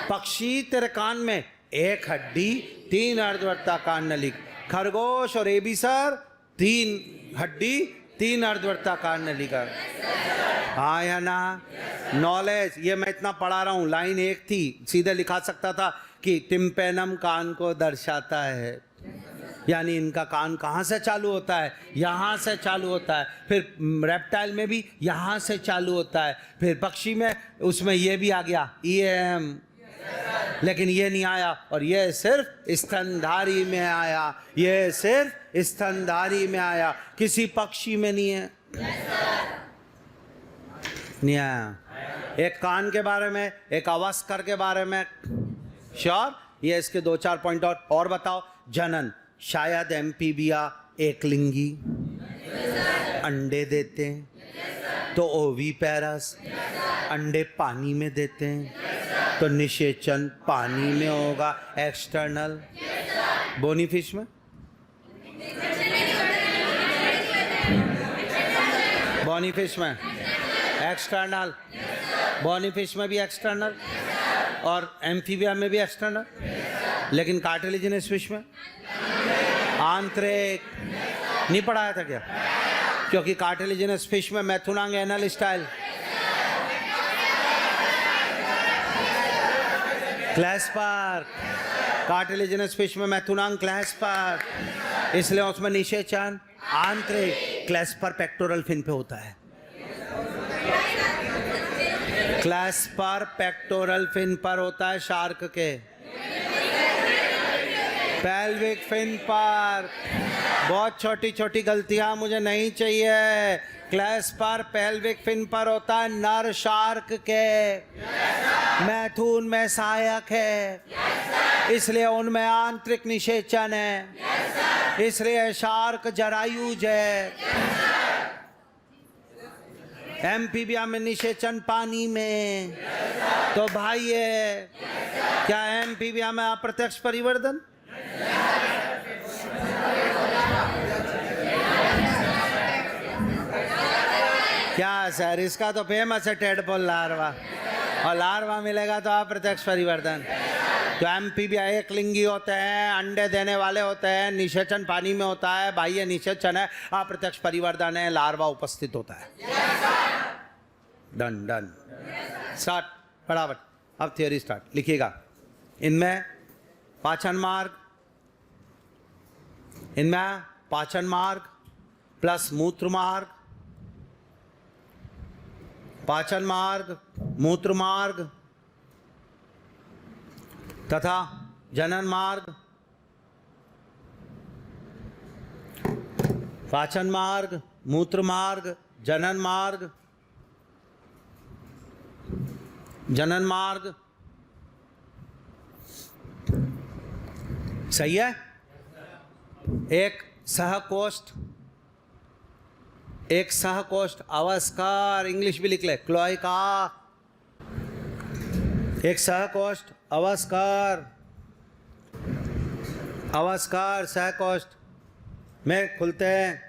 पक्षी तेरे कान में 1 हड्डी 3 अर्धवृत्ताकार नलिका। खरगोश और एबीसर 3 हड्डी 3 अर्धवृत्ताकार नलिका। हाँ या ना? नॉलेज, ये मैं इतना पढ़ा रहा हूँ, लाइन 1 थी, सीधे लिखा सकता था कि टिम्पेनम कान को दर्शाता है, यानी इनका कान कहाँ से चालू होता है? यहाँ से चालू होता है। फिर रेप्टाइल में भी यहाँ से चालू होता है। फिर पक्षी में उसमें ये भी आ गया ईएम, लेकिन ये नहीं आया, और ये सिर्फ स्तनधारी में आया, ये सिर्फ स्तनधारी में आया, किसी पक्षी में नहीं है, नहीं आया। एक कान के बारे में, एक अवस्कर के बारे में, श्योर। ये इसके 2-4 पॉइंट और बताओ। जनन, शायद एम्फीबिया एकलिंगी, अंडे देते हैं, तो ओवीपेरस अंडे पानी में देते हैं, तो निषेचन पानी में होगा, एक्सटर्नल। बोनीफिश में, बोनीफिश में एक्सटर्नल, बोनीफिश में भी एक्सटर्नल, और एम्फीबिया में भी एक्सटर्नल, लेकिन कार्टिलेजिनस फिश में आंतरिक। नहीं पढ़ाया था क्या? क्योंकि कार्टिलेजिनस फिश में मैथुनांग एनल स्टाइल, क्लैस्पर, कार्टिलेजिनस फिश में मैथुनांग क्लैस्पर, इसलिए उसमें निषेचन आंतरिक। क्लैस्पर पेक्टोरल फिन पे होता है, क्लैस्पर पेक्टोरल फिन पर होता है, शार्क के पेल्विक फिन पर। बहुत छोटी छोटी गलतियां मुझे नहीं चाहिए। क्लैस्पर पेल्विक फिन पर होता है, नर शार्क के, मैथुन में सहायक है, इसलिए उनमें आंतरिक निषेचन है, इसलिए शार्क जरायुज है। एम्फीबिया में निषेचन पानी में, तो भाई ये क्या एम्फीबिया में अप्रत्यक्ष परिवर्तन? क्या सर, इसका तो फेमस है टेडपोल लार्वा, और लार्वा मिलेगा तो अप्रत्यक्ष परिवर्तन। तो एम्फीबिया एक लिंगी होते हैं, अंडे देने वाले होते हैं, निषेचन पानी में होता है, बाह्य निषेचन है, अप्रत्यक्ष परिवर्तन है, लार्वा उपस्थित होता है। डन डन, स्टार्ट फटाफट। अब थियोरी स्टार्ट, लिखिएगा। इनमें पाचन मार्ग प्लस मूत्र मार्ग, पाचन मार्ग, मूत्र मार्ग तथा जनन मार्ग, पाचन मार्ग, मूत्र मार्ग, जनन मार्ग, सही है। एक सहकोष्ठ अवस्कार, इंग्लिश भी लिख ले, क्लोइका। एक सहकोष्ठ अवस्कार सहकोष्ठ में खुलते हैं।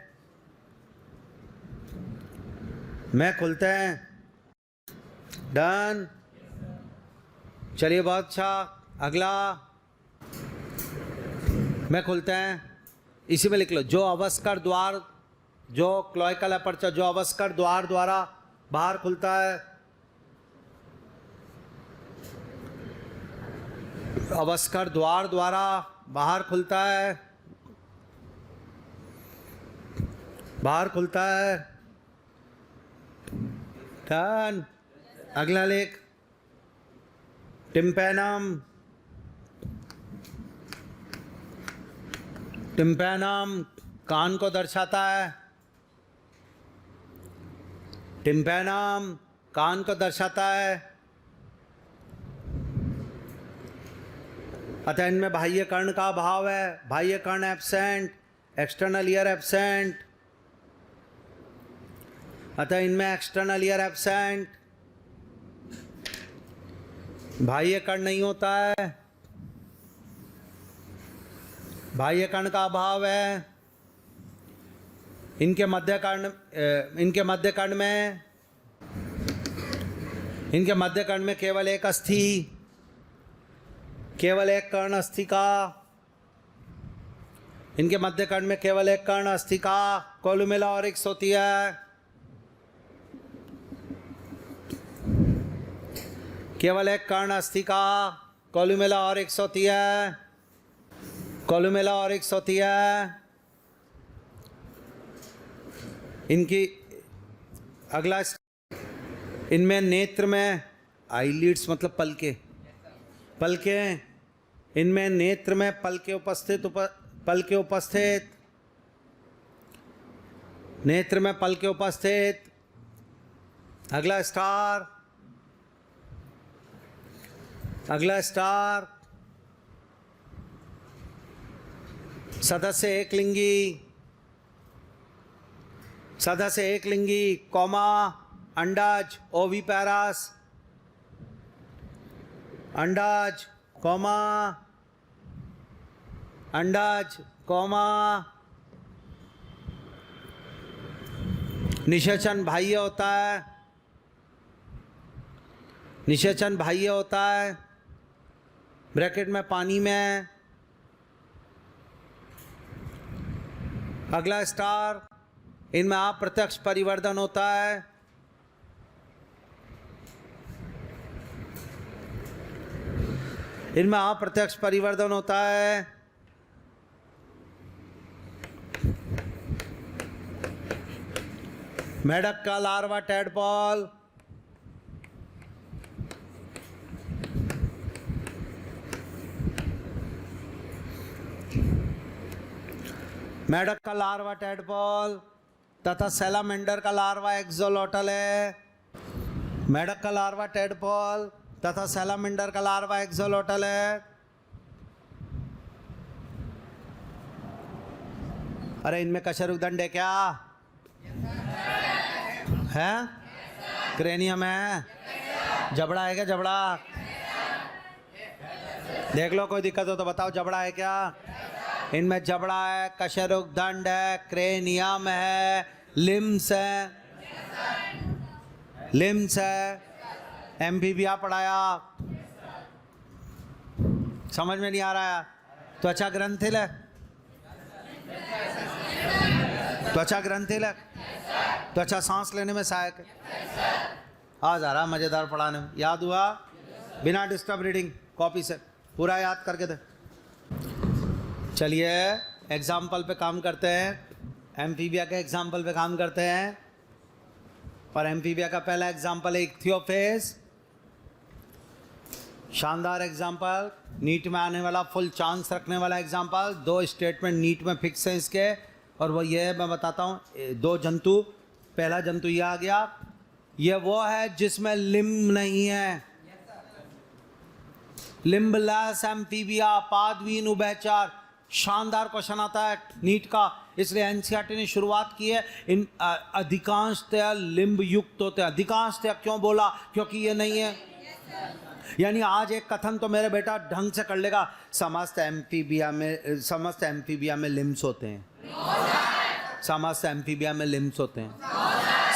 डन, चलिए बहुत अच्छा। अगला में खुलते हैं, इसी में लिख लो। जो अवस्कर द्वार, जो क्लोइकल अपर्चर, जो अवस्कर द्वार द्वारा बाहर खुलता है, अवस्कर द्वार द्वारा बाहर खुलता है। डन, अगला लेख। टिम्पैनम कान को दर्शाता है। अतः इनमें बाह्य कर्ण का अभाव है, बाह्य कर्ण एब्सेंट, एक्सटर्नल ईयर एब्सेंट। अतः इनमें एक्सटर्नल ईयर एब्सेंट, बाह्य कर्ण नहीं होता है, बाह्य कर्ण का अभाव है। इनके मध्य कर्ण में केवल एक कर्ण अस्थिका, इनके मध्य कर्ण में केवल एक कर्ण अस्थिका कोलुमेला ऑरिक्स होती है। केवल एक कर्ण अस्थिका कोलुमेला ऑरिक्स होती है। इनकी अगला, इनमें नेत्र में आईलिड्स मतलब पलके, इनमें नेत्र में पलके उपस्थित, नेत्र में पलके उपस्थित। अगला स्टार, सदस्य एक लिंगी, कॉमा अंडाज ओविपैरास, अंडाज कॉमा निषेचन बाह्य होता है, ब्रैकेट में पानी में। अगला स्टार, इनमें अप्रत्यक्ष परिवर्तन होता है। मेढक का लार्वा टेडपॉल, तथा सैलामेंडर का लार्वा एक्सोलोटल है। मेढक का लार्वा टेडपॉल तथा सैलामेंडर का लार्वा एक्सोलोटल है। अरे इनमें कशेरुकदंड है क्या? है? क्रेनियम है? जबड़ा है क्या? जबड़ा देख लो, कोई दिक्कत हो तो बताओ, जबड़ा है क्या? इनमें जबड़ा है, कशेरुकदंड है, क्रेनियम है, लिम्स है। लिम्स है, एम्फीबिया पढ़ाया, समझ में नहीं आ रहा है? त्वचा ग्रंथिल है, त्वचा ग्रंथिल है, त्वचा सांस लेने में सहायक है। आ जा रहा मजेदार पढ़ाने में, याद हुआ? बिना डिस्टर्ब रीडिंग कॉपी से पूरा याद करके दे। चलिए एग्जाम्पल पे काम करते हैं, एम्फीबिया के एग्जाम्पल पे काम करते हैं। और एम्फीबिया का पहला एग्जाम्पल है इक्थियोफेस, शानदार एग्जाम्पल, नीट में आने वाला, फुल चांस रखने वाला एग्जाम्पल। 2 स्टेटमेंट नीट में फिक्स है इसके, और वो ये है, मैं बताता हूँ। 2 जंतु, पहला जंतु ये आ गया, ये वो है जिसमें लिम्ब नहीं है, लिम्बलेस एम्फीबिया, पादवीन उभयचर। शानदार क्वेश्चन आता है नीट का, इसलिए एनसीईआरटी ने शुरुआत की है। इन अधिकांशतः लिम्ब युक्त होते हैं। अधिकांशतः क्यों बोला? क्योंकि ये नहीं है। यानी आज एक कथन तो मेरे बेटा ढंग से कर लेगा, समस्त एम्फीबिया में लिम्स होते हैं, समस्त एम्फीबिया में लिम्स होते हैं,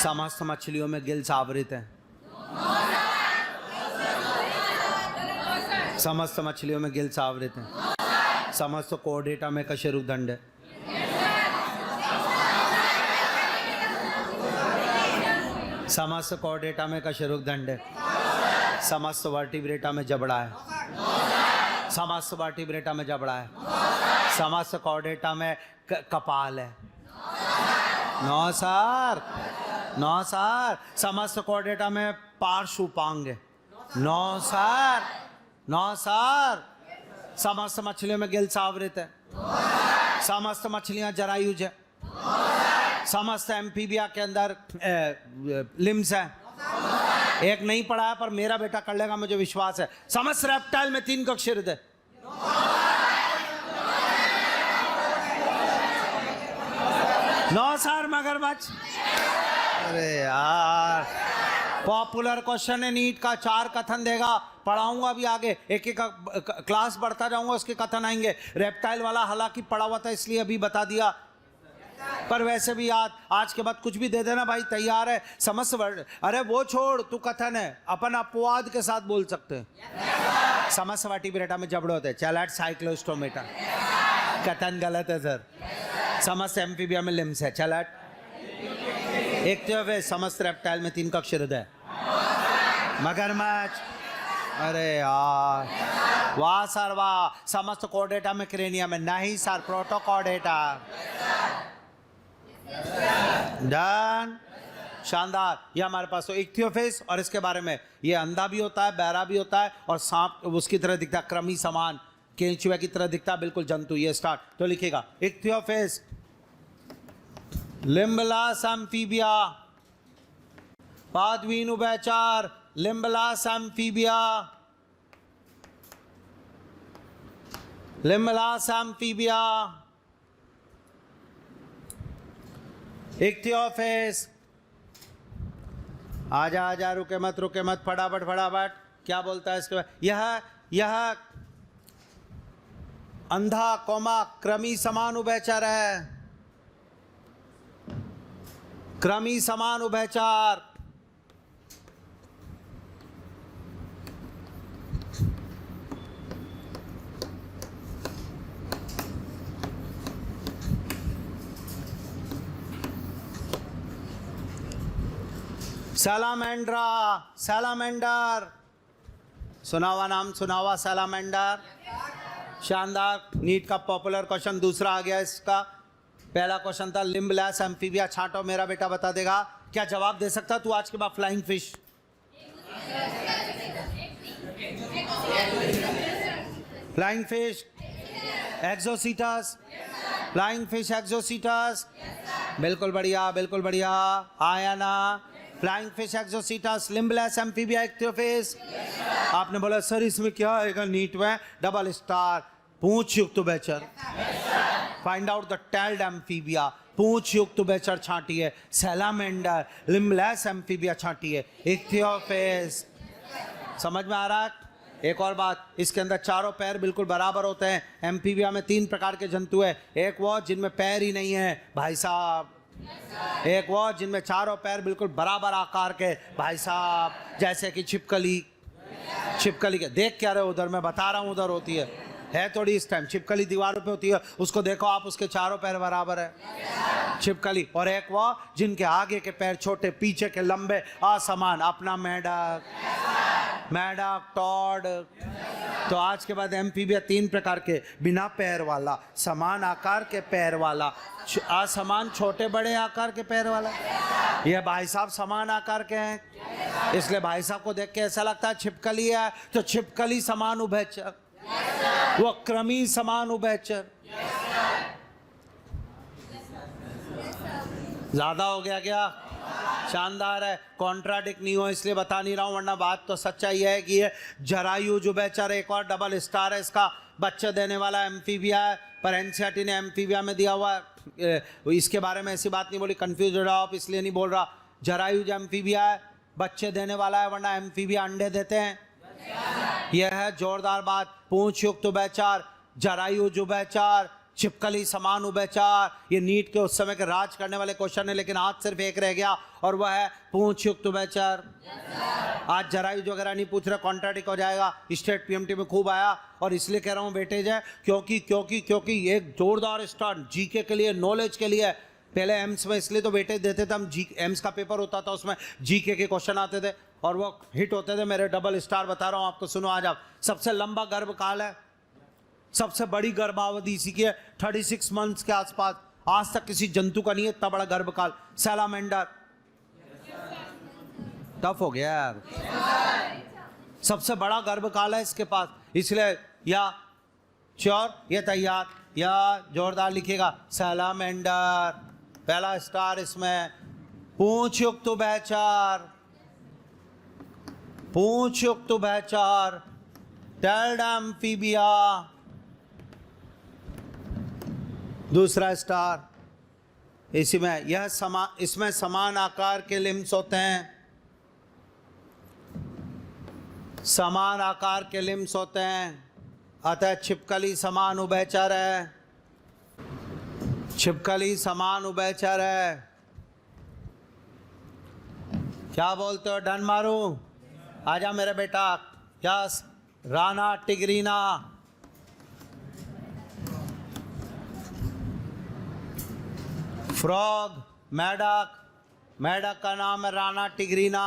समस्त मछलियों में गिल्स आवृत हैं, समस्त मछलियों में गिल्स आवृत हैं, समस्त कोर्डेटा में कशेरुकदंड है, समस्त कोर्डेटा में कशेरुकदंड है, समस्त वर्टिब्रेटा में जबड़ा है, समस्त वर्टिब्रेटा में जबड़ा है, समस्त कोर्डेटा में कपाल है। No sir, no sir. समस्त कोर्डेटा में पार्श्वपांग है। No sir, no sir. समस्त मछलियों में गिल्स आवृत है, समस्त मछलियां जरायुज है, समस्त एम्फीबिया के अंदर लिम्स है। एक नहीं पढ़ा है पर मेरा बेटा कर लेगा, मुझे विश्वास है। समस्त रेप्टाइल में 3 कक्षिरुध है। नो सर मगरमच्छ। अरे यार, पॉपुलर क्वेश्चन है नीट का, 4 कथन देगा, पढ़ाऊंगा भी आगे, एक एक क्लास बढ़ता जाऊंगा, उसके कथन आएंगे। रेप्टाइल वाला हालांकि पढ़ा हुआ था इसलिए अभी बता दिया, पर वैसे भी याद, आज के बाद कुछ भी दे देना भाई, तैयार है। समस्त वर्ड, अरे वो छोड़, तू कथन है, अपन अपवाद के साथ बोल सकते हैं। समस्त वर्टिब्रेटा में जबड़े होते हैं, चैलेट साइक्लोस्टोमेटा, कथन गलत है सर। समस्त एम्फीबिया में लिम्स है, चैलेट। इक्थियोफेस, समस्त रेप्टाइल में 3 कक्षिरुध है। मगरमच्छ, अरे यार, वाह सर वाह। समस्त कोर्डेटा में क्रेनियम है, नहीं सर, प्रोटोकॉर्डेटा। डन, शानदार। ये हमारे पास तो इक्थियोफेस, और इसके बारे में, ये अंधा भी होता है, बहरा भी होता है, और सांप उसकी तरह दिखता है, क्रमी समान, केंचुए की तरह दिखता है, बिल्कुल जंतु। ये स्टार्ट तो लिखेगा, इक्थियोफेस, लिम्बलेस एम्फीबिया, पादवीन उभयचर, लिम्बलेस एम्फीबिया, लिम्बलेस एम्फीबिया, इक्थियोफेस। आजा आजा, रुके मत फटाफट फटाफट। क्या बोलता है इसके बाद? यह अंधा कौमा क्रमी समान उभयचर है, क्रमी समान उभयचर। सैलामेंड्रा, सैलामेंडर, सुना हुआ नाम, सुना हुआ सैलामेंडर। शानदार, नीट का पॉपुलर क्वेश्चन दूसरा आ गया इसका। पहला क्वेश्चन था लिम्बलेस एम्फीबिया, छांटो, मेरा बेटा बता देगा। क्या जवाब दे सकता तू आज के बाद? Flying fish, flying fish, Exocoetus, flying fish Exocoetus, बिल्कुल बढ़िया, बिल्कुल बढ़िया, आया ना। Flying fish Exocoetus, limbless Amphibia, Ichthyophis. आपने बोला सर इसमें क्या आएगा नीट में? डबल स्टार, पूंछ युक्त उभयचर। Find out the tailed amphibia, पूंछ युक्त उभयचर छांटी है। सैलामेंडर, लिम्बलेस एम्फीबिया छांटी है। इक्थियोफेस, समझ में आ रहा है? एक और बात, इसके अंदर चारों पैर बिल्कुल बराबर होते हैं। एम्फीबिया में 3 प्रकार के जंतु है, एक वो जिनमें पैर ही नहीं है भाई साहब, एक वो जिनमें चारों पैर बिल्कुल बराबर आकार के, भाई साहब, जैसे कि छिपकली। छिपकली के देख क्या रहे हो उधर, मैं बता रहा हूँ उधर होती है थोड़ी इस टाइम। छिपकली दीवारों पे होती है, उसको देखो आप, उसके चारों पैर बराबर है, छिपकली। और एक वो जिनके आगे के पैर छोटे, पीछे के लंबे, असमान, अपना मेंढक, मेंढक, टॉड। तो आज के बाद एम्फीबिया 3 प्रकार के, बिना पैर वाला, समान आकार के पैर वाला, असमान छोटे बड़े आकार के पैर वाला। ये भाई साहब समान आकार के हैं, इसलिए भाई साहब को देख के ऐसा लगता है छिपकली है, तो छिपकली समान उभयचर, वो क्रमी समान उभयचर। ज्यादा हो गया क्या? शानदार है, कॉन्ट्राडिक्ट नहीं हो इसलिए बता नहीं रहा हूं, वरना बात तो सच्चाई है कि ये जरायु जुबैचर एक और डबल स्टार है, इसका बच्चे देने वाला एम्फीबिया है, पर एनसीईआरटी ने एम्फीबिया में दिया हुआ है, इसके बारे में ऐसी बात नहीं बोली, कंफ्यूज हो रहा आप इसलिए नहीं बोल रहा। जरायु जो एम्फीबिया है बच्चे देने वाला है, वरना एम्फीबिया अंडे देते हैं। यह है जोरदार बात। पूंछ युक्त उभयचर, जरायु जुबैचर, छिपकली समान उभयचर, ये नीट के उस समय के राज करने वाले क्वेश्चन है, लेकिन आज सिर्फ एक रह गया और वह है पूंछ युक्त उभयचर। आज जरायु वगैरह नहीं पूछ रहे, कॉन्ट्राडिक्ट हो जाएगा। स्टेट पीएमटी में खूब आया और इसलिए कह रहा हूँ वेटेज है, क्योंकि एक जोरदार स्टार्ट जीके के लिए, नॉलेज के लिए। पहले एम्स में इसलिए तो वेटेज देते थे हम, एम्स का पेपर होता था, उसमें जीके के क्वेश्चन आते थे और वो हिट होते थे। मेरे डबल स्टार बता रहा हूँ आपको, सुनो। आज आप सबसे लंबा गर्भकाल है, सबसे बड़ी गर्भावधि इसी की है, 36 मंथ्स के आसपास। आज तक किसी जंतु का नहीं है इतना बड़ा गर्भकाल। सैलामेंडर, टफ हो गया यार, सबसे बड़ा गर्भकाल है इसके पास, इसलिए या श्योर, ये तैयार, या जोरदार लिखिएगा सैलामेंडर, पहला स्टार इसमें। पूंछ युक्त उभयचर, पूंछ युक्त उभयचर, टेल्ड एम्फीबिया, दूसरा स्टार। इसी में यह इसमें समान आकार के लिम्स होते हैं, समान आकार के लिम्स होते हैं, अतः छिपकली समान उभयचर है, छिपकली समान उभयचर है। क्या बोलते हो, डन मारूं? आजा मेरे बेटा। यस, राना टिग्रीना, फ्रॉग, मेढक, मेढक का नाम है राना टिग्रीना,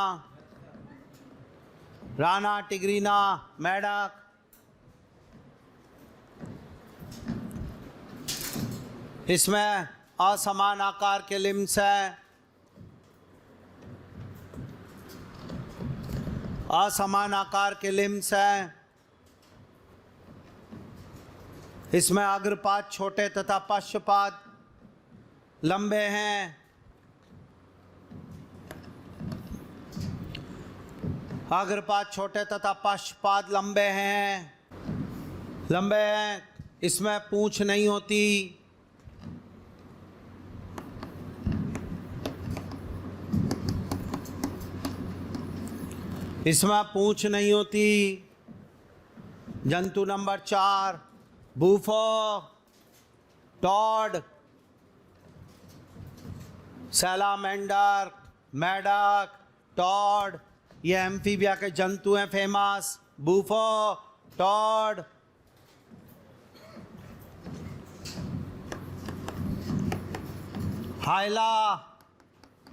राना टिग्रीना मेढक। इसमें असमान आकार के लिम्स हैं, असमान आकार के लिम्स हैं। इसमें अग्रपाद छोटे तथा पश्चपाद लंबे हैं। अग्रपाद छोटे तथा पश्चपाद लंबे हैं, लंबे हैं। इसमें पूंछ नहीं होती, इसमें पूंछ नहीं होती। जंतु नंबर 4, बूफो, टॉड, सैलामेंडर, मेढक, टॉड, ये एम्फीबिया के जंतु हैं famous. Bufo, Tod, हाइला,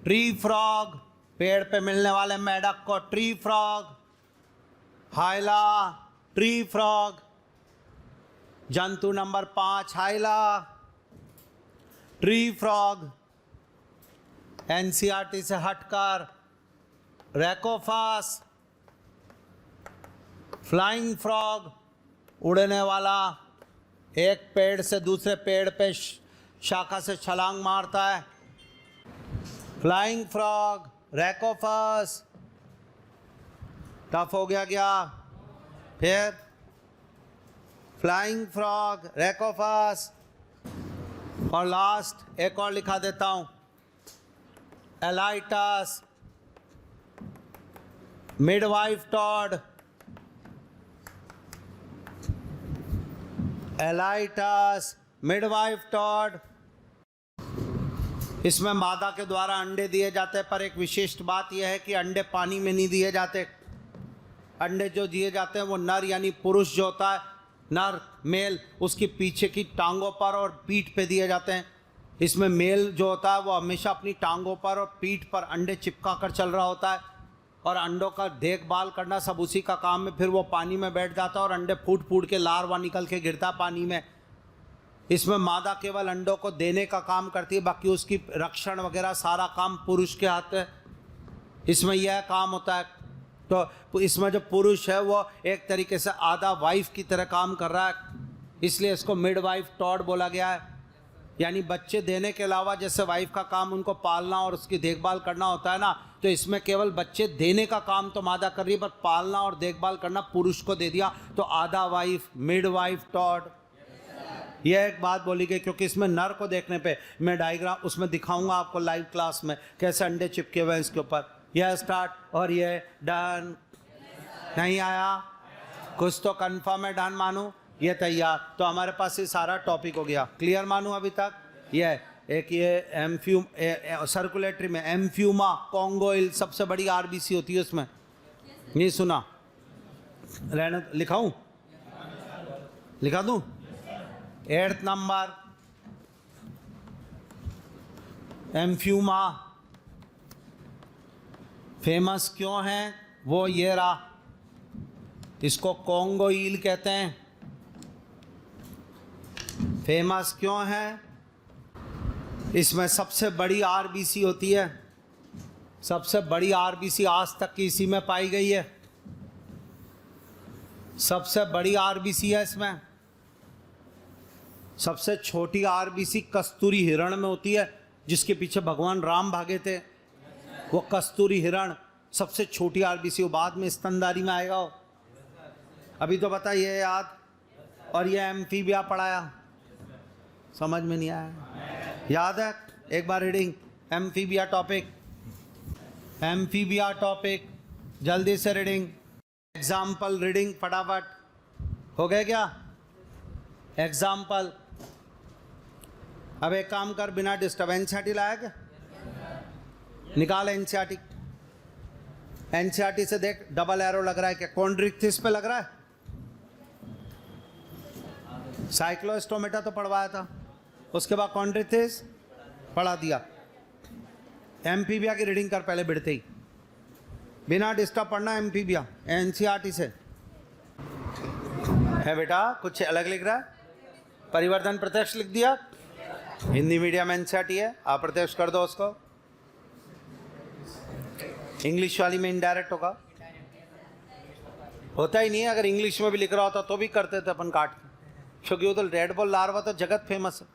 tree frog, पेड़ पे मिलने वाले मेढक को ट्री फ्रॉग, हाइला, ट्री फ्रॉग। जंतु नंबर 5, हाइला, ट्री फ्रॉग। एनसीईआरटी से हटकर रैकोफास, फ्लाइंग फ्रॉग, उड़ने वाला, एक पेड़ से दूसरे पेड़ पे शाखा से छलांग मारता है। Flying frog, रैकोफास। टफ हो गया। फिर फ्लाइंग फ्रॉग, रैकोफास, और लास्ट एक और लिखा देता हूं, एलाइटस, मिडवाइफ टॉड, एलाइटस, मिडवाइफ टॉड। इसमें मादा के द्वारा अंडे दिए जाते हैं, पर एक विशिष्ट बात यह है कि अंडे पानी में नहीं दिए जाते। अंडे जो दिए जाते हैं वो नर यानी पुरुष जो होता है, नर मेल, उसकी पीछे की टांगों पर और पीठ पे दिए जाते हैं। इसमें मेल जो होता है वो हमेशा अपनी टांगों पर और पीठ पर अंडे चिपका कर चल रहा होता है और अंडों का देखभाल करना सब उसी का काम है। फिर वो पानी में बैठ जाता है और अंडे फूट फूट के लार्वा निकल के गिरता पानी में। इसमें मादा केवल अंडों को देने का काम करती है, बाकी उसकी रक्षण वगैरह सारा काम पुरुष के हाथ है। इसमें यह काम होता है। तो इसमें जो पुरुष है वो एक तरीके से आधा वाइफ की तरह काम कर रहा है, इसलिए इसको मिड वाइफ टॉड बोला गया है। यानी बच्चे देने के अलावा जैसे वाइफ का काम उनको पालना और उसकी देखभाल करना होता है ना, तो इसमें केवल बच्चे देने का काम तो मादा कर रही है, पर पालना और देखभाल करना पुरुष को दे दिया, तो आधा वाइफ, मिड वाइफ टॉड। यह एक बात बोली गई, क्योंकि इसमें नर को देखने पे मैं डायग्राम उसमें दिखाऊंगा आपको लाइव क्लास में कैसे अंडे चिपके हुए हैं इसके ऊपर। यह स्टार्ट और ये डन। नहीं आया कुछ तो कंफर्म है, डन मानू, ये तैयार। तो हमारे पास ये सारा टॉपिक हो गया। क्लियर मानू अभी तक? ये एक ये एम्फ्यूम सर्कुलेटरी में एम्फ्यूमा कॉन्गोइल सबसे बड़ी आरबीसी होती है उसमें। नहीं सुना? रहने लिखाऊं? लिखा दूं? 8th नंबर एम्फ्यूमा फेमस क्यों है वो ये रहा, इसको कॉन्गोइल कहते हैं। फेमस क्यों है? इसमें सबसे बड़ी आरबीसी होती है, सबसे बड़ी आरबीसी आज तक की इसी में पाई गई है। सबसे बड़ी आरबीसी है इसमें। सबसे छोटी आरबीसी कस्तूरी हिरण में होती है, जिसके पीछे भगवान राम भागे थे, वो कस्तूरी हिरण सबसे छोटी आरबीसी। वो बाद में स्तनधारी में आएगा वो। अभी तो बताइए याद। और ये एम्फीबिया पढ़ाया, समझ में नहीं आया? याद है? एक बार reading Amphibia topic, Amphibia topic जल्दी से रीडिंग, एग्जाम्पल रीडिंग फटाफट। हो गए क्या एग्जाम्पल? अब एक काम कर, बिना डिस्टर्ब एनसीईआरटी लाया क्या? निकाल एनसीईआरटी। एनसीईआरटी से देख डबल एरो लग रहा है क्या? कॉन्ड्रिक्थिस पे लग रहा है? साइक्लोस्टोमेटा तो पढ़वाया था, उसके बाद कॉन्ड्रिक्थिस पढ़ा दिया। एम्फीबिया की रीडिंग कर पहले बिड़ते ही, बिना डिस्टर्ब पढ़ना एम्फीबिया एनसीईआरटी से। है बेटा कुछ अलग लिख रहा है? परिवर्तन प्रत्यक्ष लिख दिया। हिंदी मीडियम एनसीईआरटी है, आप प्रत्यक्ष कर दो उसको। इंग्लिश वाली में इनडायरेक्ट होगा, होता ही नहीं है। अगर इंग्लिश में भी लिख रहा होता तो भी करते थे अपन काट के, क्योंकि वो तो रेड बॉल लार्वा तो जगत फेमस है।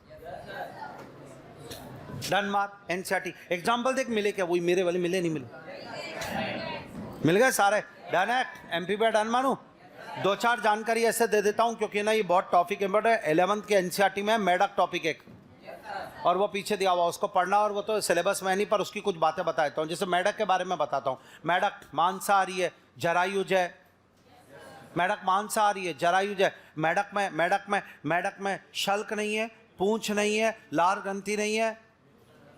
Done mark NCERT. एग्जाम्पल देख मिले क्या? वही मेरे वाले मिले नहीं मिले? मिल गए सारे? डन है एम्फीबिया डन मानू। 2-4 जानकारी ऐसे दे देता हूँ क्योंकि ना ये बहुत टॉपिक इम्पोर्टेंट है। 11th के एनसीईआरटी में मेढक टॉपिक एक, और वो पीछे दिया हुआ उसको पढ़ना, और वो तो सिलेबस में नहीं, पर उसकी कुछ बातें बताता हूँ। जैसे मेढक के बारे में बताता हूँ। मेढक मांसाहारी है, जरायुज है। मेढक मांसाहारी है, जरायुज है। मेढक में शल्क नहीं है, पूंछ नहीं है, लार ग्रंथि नहीं है,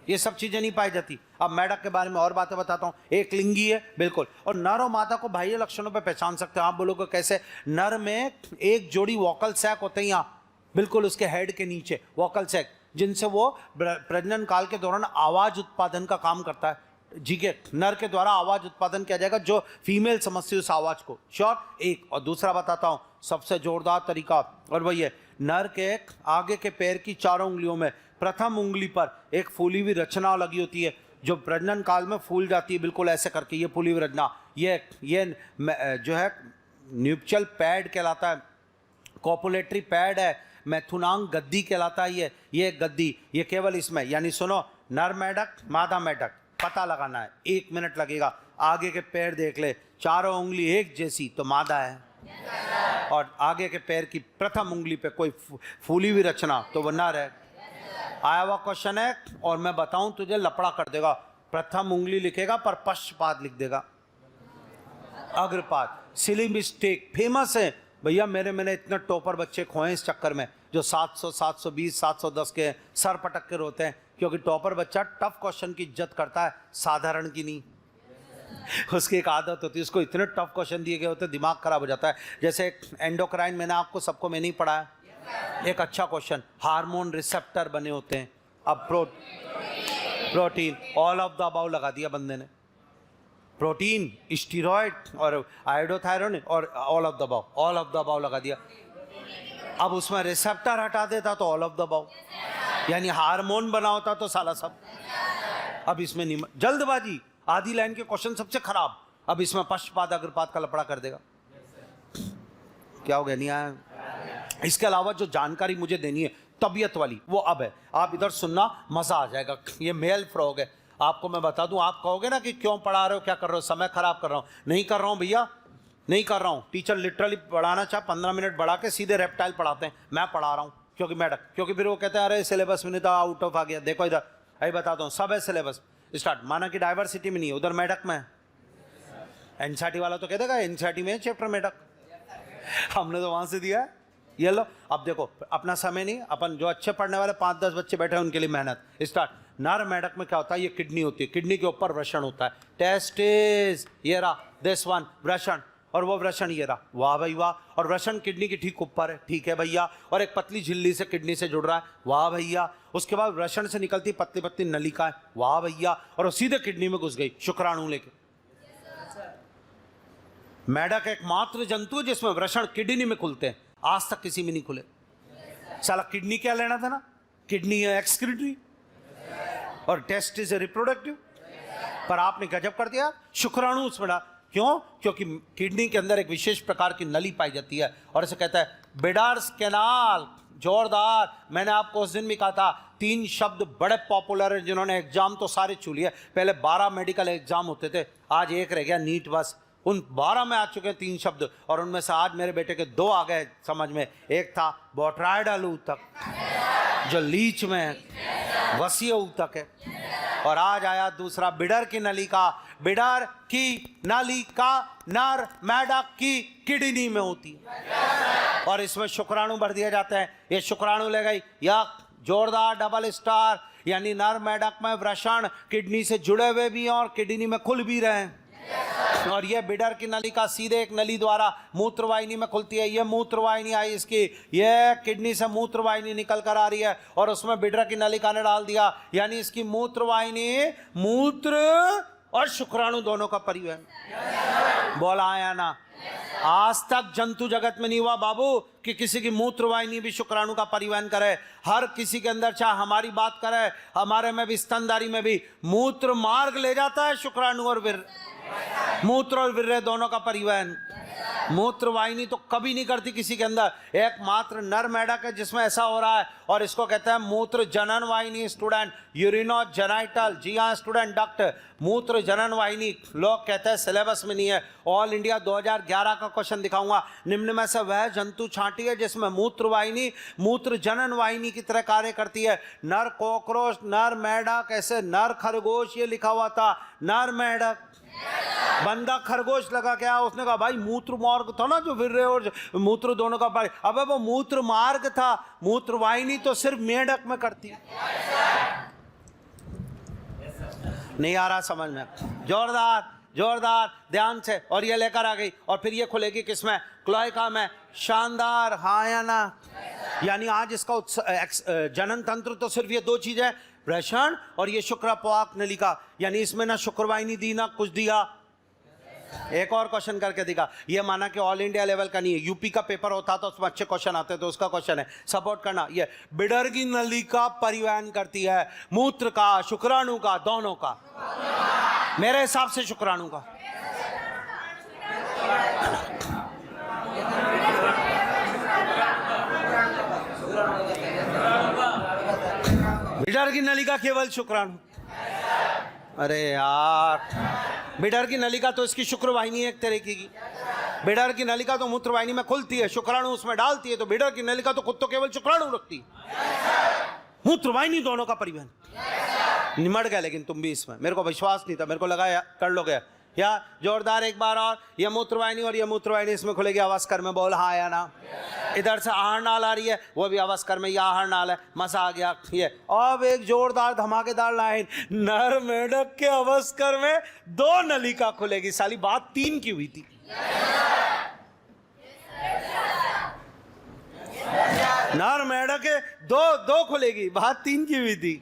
ये सब चीजें नहीं पाई जाती। अब मेढक के बारे में और बातें बताता हूँ। एक लिंगी है बिल्कुल, और नर और मादा को बाह्य लक्षणों पे पहचान सकते हैं। आप बोलोगे कैसे? नर में एक जोड़ी वोकल सैक होते हैं यहाँ बिल्कुल उसके हेड के नीचे, वोकल सैक, जिनसे वो प्रजनन काल के दौरान आवाज उत्पादन का काम करता है। जी के नर के द्वारा आवाज उत्पादन किया जाएगा, जो फीमेल समझती है उस आवाज को। श्योर? एक। और दूसरा बताता हूँ सबसे जोरदार तरीका, और वही है नर के आगे के पैर की 4 उंगलियों में प्रथम उंगली पर एक फूली हुई रचना लगी होती है, जो प्रजनन काल में फूल जाती है बिल्कुल ऐसे करके। ये फूली हुई रचना ये जो है न्यूपचल पैड कहलाता है, कॉपुलेटरी पैड है, मैथुनांग गद्दी कहलाता है। ये गद्दी, ये केवल इसमें, यानी सुनो, नर मेढक मादा मेढक पता लगाना है, 1 मिनट लगेगा। आगे के पैर देख ले, 4 उंगली एक जैसी तो मादा है, और आगे के पैर की प्रथम उंगली पे कोई फूली हुई रचना तो वो नर है। आया हुआ क्वेश्चन है, और मैं बताऊं तुझे लपड़ा कर देगा। प्रथम उंगली लिखेगा पर पश्चपाद लिख देगा, अग्रपाद। सिली मिस्टेक फेमस है भैया। मैंने इतने टॉपर बच्चे खोए इस चक्कर में, जो 700, 720, 710 के सर पटक के रोते हैं। क्योंकि टॉपर बच्चा टफ क्वेश्चन की इज्जत करता है, साधारण की नहीं। उसकी एक आदत होती है, उसको इतने टफ क्वेश्चन दिए गए होते दिमाग खराब हो जाता है। जैसे एंडोक्राइन, मैंने आपको सबको में नहीं पढ़ाया, एक अच्छा क्वेश्चन, हार्मोन रिसेप्टर बने होते हैं। अब protein, all of the above लगा दिया बंदे ने, प्रोटीन, स्टीरॉयड और आयोडोथायरोन और all of the above, all of the above लगा दिया। अब उसमें रिसेप्टर हटा देता तो ऑल ऑफ द अबाव, यानी हार्मोन बना होता तो साला सब। अब इसमें जल्दबाजी, आधी लाइन के क्वेश्चन सबसे खराब, अब इसमें पक्षपात अग्रपात का लफड़ा कर देगा। क्या हो गया, नहीं आया? इसके अलावा जो जानकारी मुझे देनी है तबीयत वाली, वो अब है, आप इधर सुनना, मजा आ जाएगा। ये मेल फ्रॉग है, आपको मैं बता दूं, आप कहोगे ना कि क्यों पढ़ा रहे हो, क्या कर रहे हो, समय खराब कर रहा हूं। नहीं कर रहा हूं भैया, नहीं कर रहा हूं। टीचर लिटरली पढ़ाना चाहे 15 मिनट बढ़ा के सीधे रेप्टाइल पढ़ाते हैं, मैं पढ़ा रहा हूं क्योंकि मैडम, क्योंकि फिर वो कहते हैं अरे सिलेबस में नहीं था, आउट ऑफ आ गया। देखो इधर, अभी बताता हूँ, सब है सिलेबस स्टार्ट, माना कि डाइवर्सिटी में नहीं है, उधर मेढक में है। एनसीईआरटी वाला तो कह देगा एनसीईआरटी में चैप्टर मेढक, हमने तो वहां से दिया है। ये लो, अब देखो, अपना समय नहीं, अपन जो अच्छे पढ़ने वाले 5-10 बच्चे बैठे हैं उनके लिए मेहनत स्टार्ट। नर मेढक में क्या होता है, ये किडनी होती है, किडनी के ऊपर वृषण होता है, टेस्टिस, ये रहा दिस वन वृषण, और वो वृषण ये रहा, वाह भाई वाह। और वृषण किडनी के ठीक ऊपर है, ठीक है भैया, और एक पतली झिल्ली से किडनी से जुड़ रहा है, वाह भैया। उसके बाद वृषण से निकलती पतली पतली नलिका है, वाह भैया, और वो सीधे किडनी में घुस गई शुक्राणु लेके। मेढक एकमात्र जंतु जिसमें वृषण किडनी में खुलते हैं, आज तक किसी में नहीं खुले। साला किडनी क्या लेना था ना, किडनी है एक्सक्रीटरी और टेस्टिस है रिप्रोडक्टिव, पर आपने गजब कर दिया, शुक्राणु उसमें डाल। क्यों? क्योंकि किडनी के अंदर एक विशेष प्रकार की नली पाई जाती है, और इसे कहता है बिडार्स कैनाल। जोरदार, मैंने आपको उस दिन भी कहा था, 3 शब्द बड़े पॉपुलर हैं, जिन्होंने एग्जाम तो सारे छू लिए। पहले 12 मेडिकल एग्जाम होते थे, आज एक रह गया नीट बस। उन 12 में आ चुके हैं 3 शब्द, और उनमें से आज मेरे बेटे के 2 आ गए समझ में। एक था बोट्राइडल ऊतक, जो लीच में वसीय ऊतक है, और आज आया दूसरा बिडर की नलिका। बिडर की नलिका नर मेढक की किडनी में होती है, और इसमें शुक्राणु भर दिए जाते हैं। ये शुक्राणु ले गई, यह जोरदार डबल स्टार, यानी नर मेढक में वृषण किडनी से जुड़े हुए भी हैं और किडनी में खुल भी रहे हैं। और ये बिडर की नलिका सीधे एक नली द्वारा मूत्रवाहिनी में खुलती है। ये मूत्रवाहिनी आई इसकी, ये किडनी से मूत्रवाहिनी निकल कर आ रही है, और उसमें बिडर की नलिका ने डाल दिया, यानी इसकी मूत्रवाहिनी मूत्र और शुक्राणु दोनों का परिवहन। बोला आया ना? आज तक जंतु जगत में नहीं हुआ बाबू कि किसी की मूत्रवाहिनी भी शुक्राणु का परिवहन करे। हर किसी के अंदर, चाहे हमारी बात करे, हमारे में भी, स्तनधारी में भी, मूत्र मार्ग ले जाता है शुक्राणु और मूत्र और वीर्य दोनों का परिवहन। मूत्रवाहिनी तो कभी नहीं करती किसी के अंदर, एकमात्र नर मेढक है जिसमें ऐसा हो रहा है, और इसको कहते हैं मूत्र जनन वाहिनी। स्टूडेंट, यूरिनो जेनाइटल, जी हाँ स्टूडेंट डॉक्टर, मूत्र जनन वाहिनी। लोग कहते हैं सिलेबस में नहीं है, ऑल इंडिया 2011 का क्वेश्चन दिखाऊंगा। निम्न में से वह जंतु छांटी है जिसमें मूत्रवाहिनी मूत्र जनन वाहिनी की तरह कार्य करती है। नर कॉकरोच, नर मेढक, ऐसे नर खरगोश ये लिखा हुआ था, नर मेढक। बंदा खरगोश लगा क्या, उसने कहा भाई मूत्र मार्ग था ना जो वीर्य और मूत्र दोनों का पारी। अबे वो मूत्र मार्ग था, मूत्रवाहिनी तो सिर्फ मेढक में करती है। नहीं आ रहा समझ में? जोरदार जोरदार, ध्यान से। और ये लेकर आ गई, और फिर ये खुलेगी किसमें? क्लोएका में। शानदार, हाँ या ना? यानी आज इसका जनन तंत्र तो सिर्फ ये 2 चीजें, वृषण और ये शुक्रपोआक नलिका, यानी इसमें ना शुक्रवाहिनी दी ना कुछ दिया। एक और क्वेश्चन करके दिखा, ये माना कि ऑल इंडिया लेवल का नहीं है, यूपी का पेपर होता तो उसमें अच्छे क्वेश्चन आते, तो उसका क्वेश्चन है सपोर्ट करना। ये बिडर की नलिका परिवहन करती है मूत्र का, शुक्राणु का, दोनों का। मेरे हिसाब से शुक्राणु का। बिडर की नलिका केवल शुक्राणु। अरे यार, बिडर की नलिका तो इसकी शुक्रवाहिनी है एक तरीके की। बिडर की नलिका तो मूत्रवाहिनी में खुलती है, शुक्राणु उसमें डालती है, तो बिडर की नलिका तो खुद तो केवल शुक्राणु रखती है, मूत्रवाहिनी दोनों का परिवहन। निमट गए लेकिन तुम भी इसमें, मेरे को विश्वास नहीं था, मेरे को लगा यार कर लोगे, या जोरदार एक बार और, ये मूत्रवाहिनी और ये मूत्रवाहिनी इसमें खुलेगी, आवाज कर में बोल हाँ या ना। इधर से आहर नाल आ रही है, वो भी आवाज कर में, ये आहर नाल है, मसा आ गया ये। अब एक जोरदार धमाकेदार लाइन, नर मेढक के आवाज कर में 2 नलिका खुलेगी। साली बात 3 की हुई थी। नर मेढक के दो खुलेगी, बात 3 की हुई थी।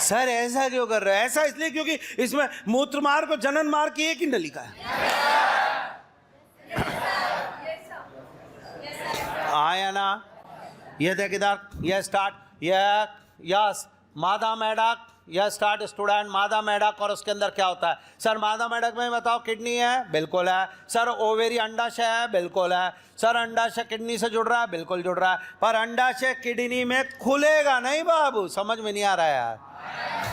सर ऐसा क्यों कर रहे हैं? ऐसा इसलिए क्योंकि इसमें मूत्र मार्ग और जनन मार्ग की एक ही नलिका है। आया ना? ये देख इधर, ये स्टार्ट, ये यस मादा मेढक, यह स्टार्ट स्टूडेंट मादा मेढक। और उसके अंदर क्या होता है सर? मादा मेढक में बताओ किडनी है, बिल्कुल है सर। ओवेरी अंडाशय है, बिल्कुल है सर। अंडाशय किडनी से जुड़ रहा है, बिल्कुल जुड़ रहा है, पर अंडाशय किडनी में खुलेगा नहीं बाबू। समझ में नहीं आ रहा है यार,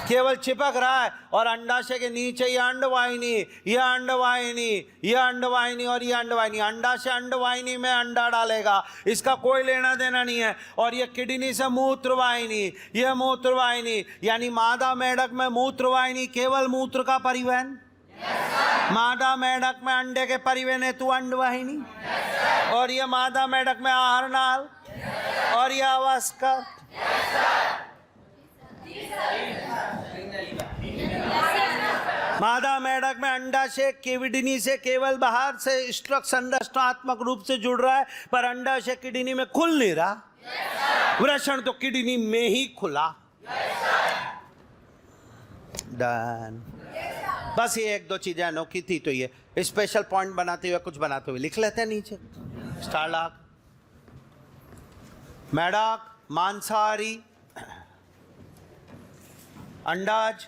केवल चिपक रहा है। और अंडाशय के नीचे ये अंडवाहिनी, ये अंडवाहिनी, ये अंडवाहिनी और ये अंडवाहिनी। अंडाशय अंडवाहिनी में अंडा डालेगा, इसका कोई लेना देना नहीं है। और ये किडनी से मूत्रवाहिनी, ये मूत्रवाहिनी, यानी मादा मेढक में मूत्रवाहिनी केवल मूत्र का परिवहन। मादा मेढक में अंडे के परिवहन हेतु अंडवाहिनी, और ये मादा मेढक में आहार नाल, और ये आवासका। मादा मेढक में अंडाशय किडनी से केवल बाहर से स्ट्रक संरचनात्मक रूप से जुड़ रहा है, पर अंडाशय किडनी में खुल नहीं रहा। वृषण तो किडनी में ही खुला। डन। बस ये 1-2 चीजें अनोखी थी, तो ये स्पेशल पॉइंट बनाते हुए कुछ बनाते हुए लिख लेते हैं नीचे। स्टारलाक, मेढक मांसाहारी, अंडाज,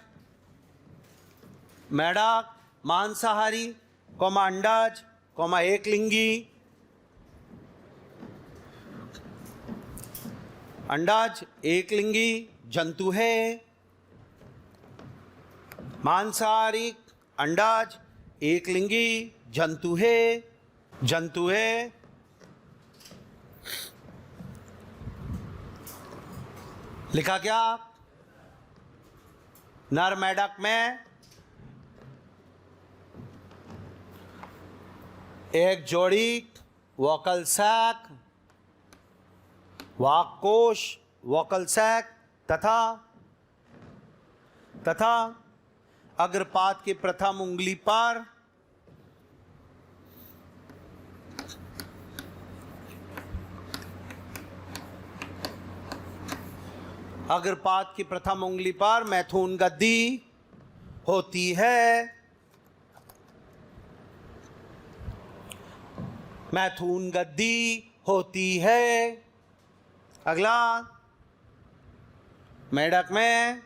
मेढक मांसाहारी कोमा अंडाज कोमा एकलिंगी। अंडाज एकलिंगी जंतु है, मांसाहारी अंडाज एकलिंगी जंतु है, जंतु है। लिखा क्या? नर मेढक में एक जोड़ी वोकल सैक, वाक्कोश, वोकल सैक तथा अग्रपाद की प्रथम उंगली पर अग्रपाद की प्रथम उंगली पर मैथुन गद्दी होती है। मैथुन गद्दी होती है। अगला, मेढक में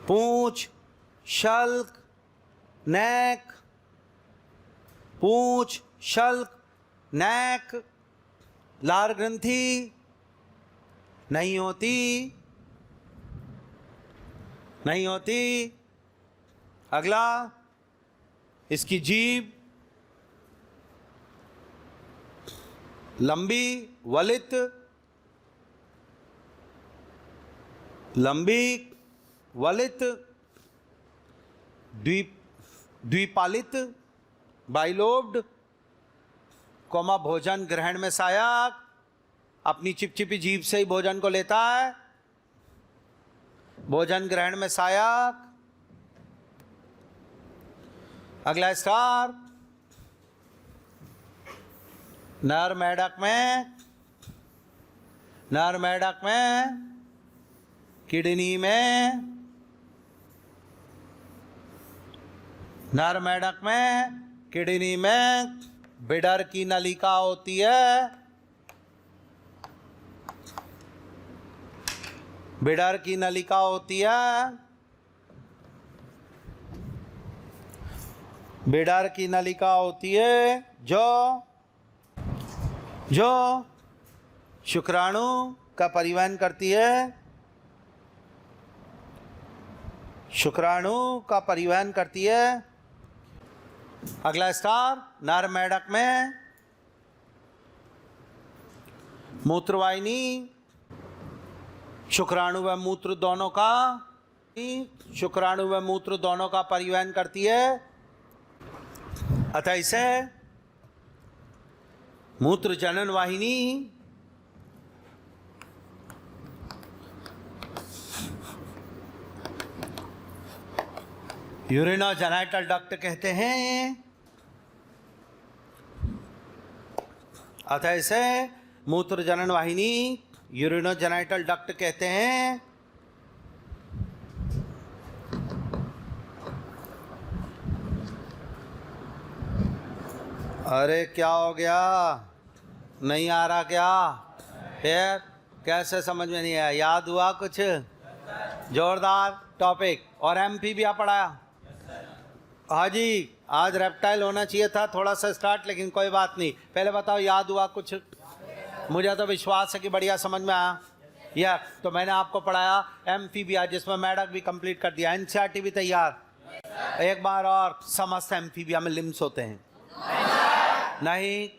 पूंछ, शल्क, नेक, पूंछ, शल्क, नेक, लार ग्रंथि नहीं होती। अगला, इसकी जीभ लंबी, वलित, द्विपालित, बाइलोब्ड, कोमा भोजन ग्रहण में सहायक, अपनी चिपचिपी जीभ से ही भोजन को लेता है, भोजन ग्रहण में सहायक। अगला स्टार, नर मेढक में किडनी में, नर मेढक में किडनी में बिडर की नलिका होती है। बिडर की नलिका होती है। बिडर की नलिका होती है जो शुक्राणु का परिवहन करती है। शुक्राणु का परिवहन करती है। अगला स्टार, नर मेढक में मूत्रवाहिनी शुक्राणु व मूत्र दोनों का परिवहन करती है। अतः इसे मूत्र जनन वाहिनी यूरिनो जेनिटल डक्ट कहते हैं। अतः इसे मूत्र जनन वाहिनी यूरिनो जेनिटल डक्ट कहते हैं। अरे क्या हो गया, नहीं आ रहा क्या? फिर कैसे समझ में नहीं आया? याद हुआ कुछ? जोरदार टॉपिक। और एमपी भी आ पढ़ाया? हाँ जी, आज रेप्टाइल होना चाहिए था थोड़ा सा स्टार्ट, लेकिन कोई बात नहीं। पहले बताओ याद हुआ कुछ? मुझे तो विश्वास है कि बढ़िया समझ में आया। या तो मैंने आपको पढ़ाया एम्फीबिया, जिसमें मैडक भी कंप्लीट कर दिया, एनसीईआरटी भी तैयार। एक बार और, समस्त एम्फीबिया में लिम्स होते हैं? नहीं,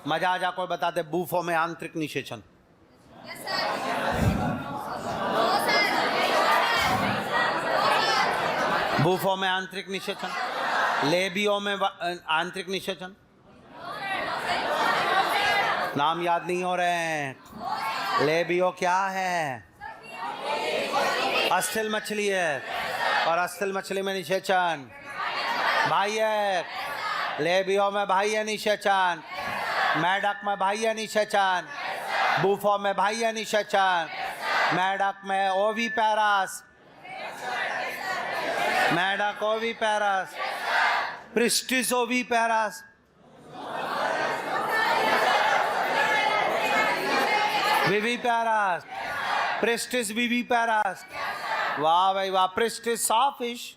मजा आ जा। कोई बता दे। बूफो में आंतरिक निषेचन, बूफो में आंतरिक निषेचन, लेबियो में आंतरिक निषेचन। नाम याद नहीं हो रहे हैं। लेबियो क्या है? अस्थिल मछली है, और अस्थिल मछली में निषेचन बाह्य। लेबियो में बाह्य निषेचन, मैडक में बाह्य निषेचन, बूफो में बाह्य निषेचन, मैडक में ओविपेरस, मैडक oviparous, Pristis oviparous, viviparous, Pristis viviparous. वाह भाई वाह। Pristis sawfish,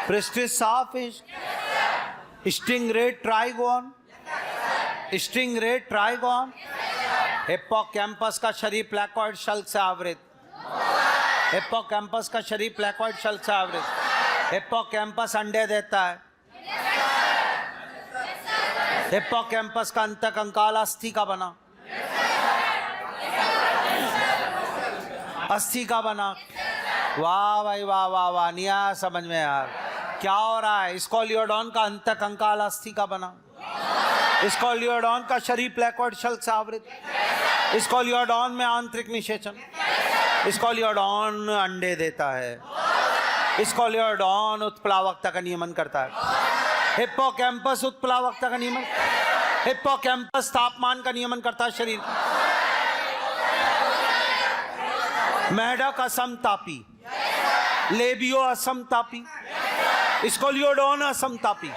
Pristis sawfish, stingray Trygon, stingray Trygon. Hippocampus का शरीर प्लेकोइड शल्क से आवृत, हिप्पोकैम्पस का शरीर प्लेकोइड शल्क से आवृत। हिप्पोकैम्पस अंडे देता है। हिप्पोकैम्पस का अंतकंकाल अस्थि का बना, अस्थि का बना। वाह भाई वाह वाह वाह। निया समझ में यार क्या हो रहा है? स्कोलियोडॉन का अंतकंकाल अस्थि का बना, स्कोलियोडॉन का शरीर प्लेकोइड शल्क से आवृत, स्कोलियोडॉन में आंतरिक निषेचन। स्कोलियोडॉन अंडे देता है। स्कोलियोडॉन उत्प्लावकता का नियमन करता है। हिप्पोकैम्पस उत्प्लावकता का नियमन, हिप्पोकैम्पस तापमान का नियमन करता है शरीर। मैडक असमतापी, लेबियो असमतापी, स्कोलियोडॉन असमतापी।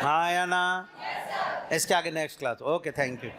हाँ या ना? इसके आगे next class. Okay, thank you.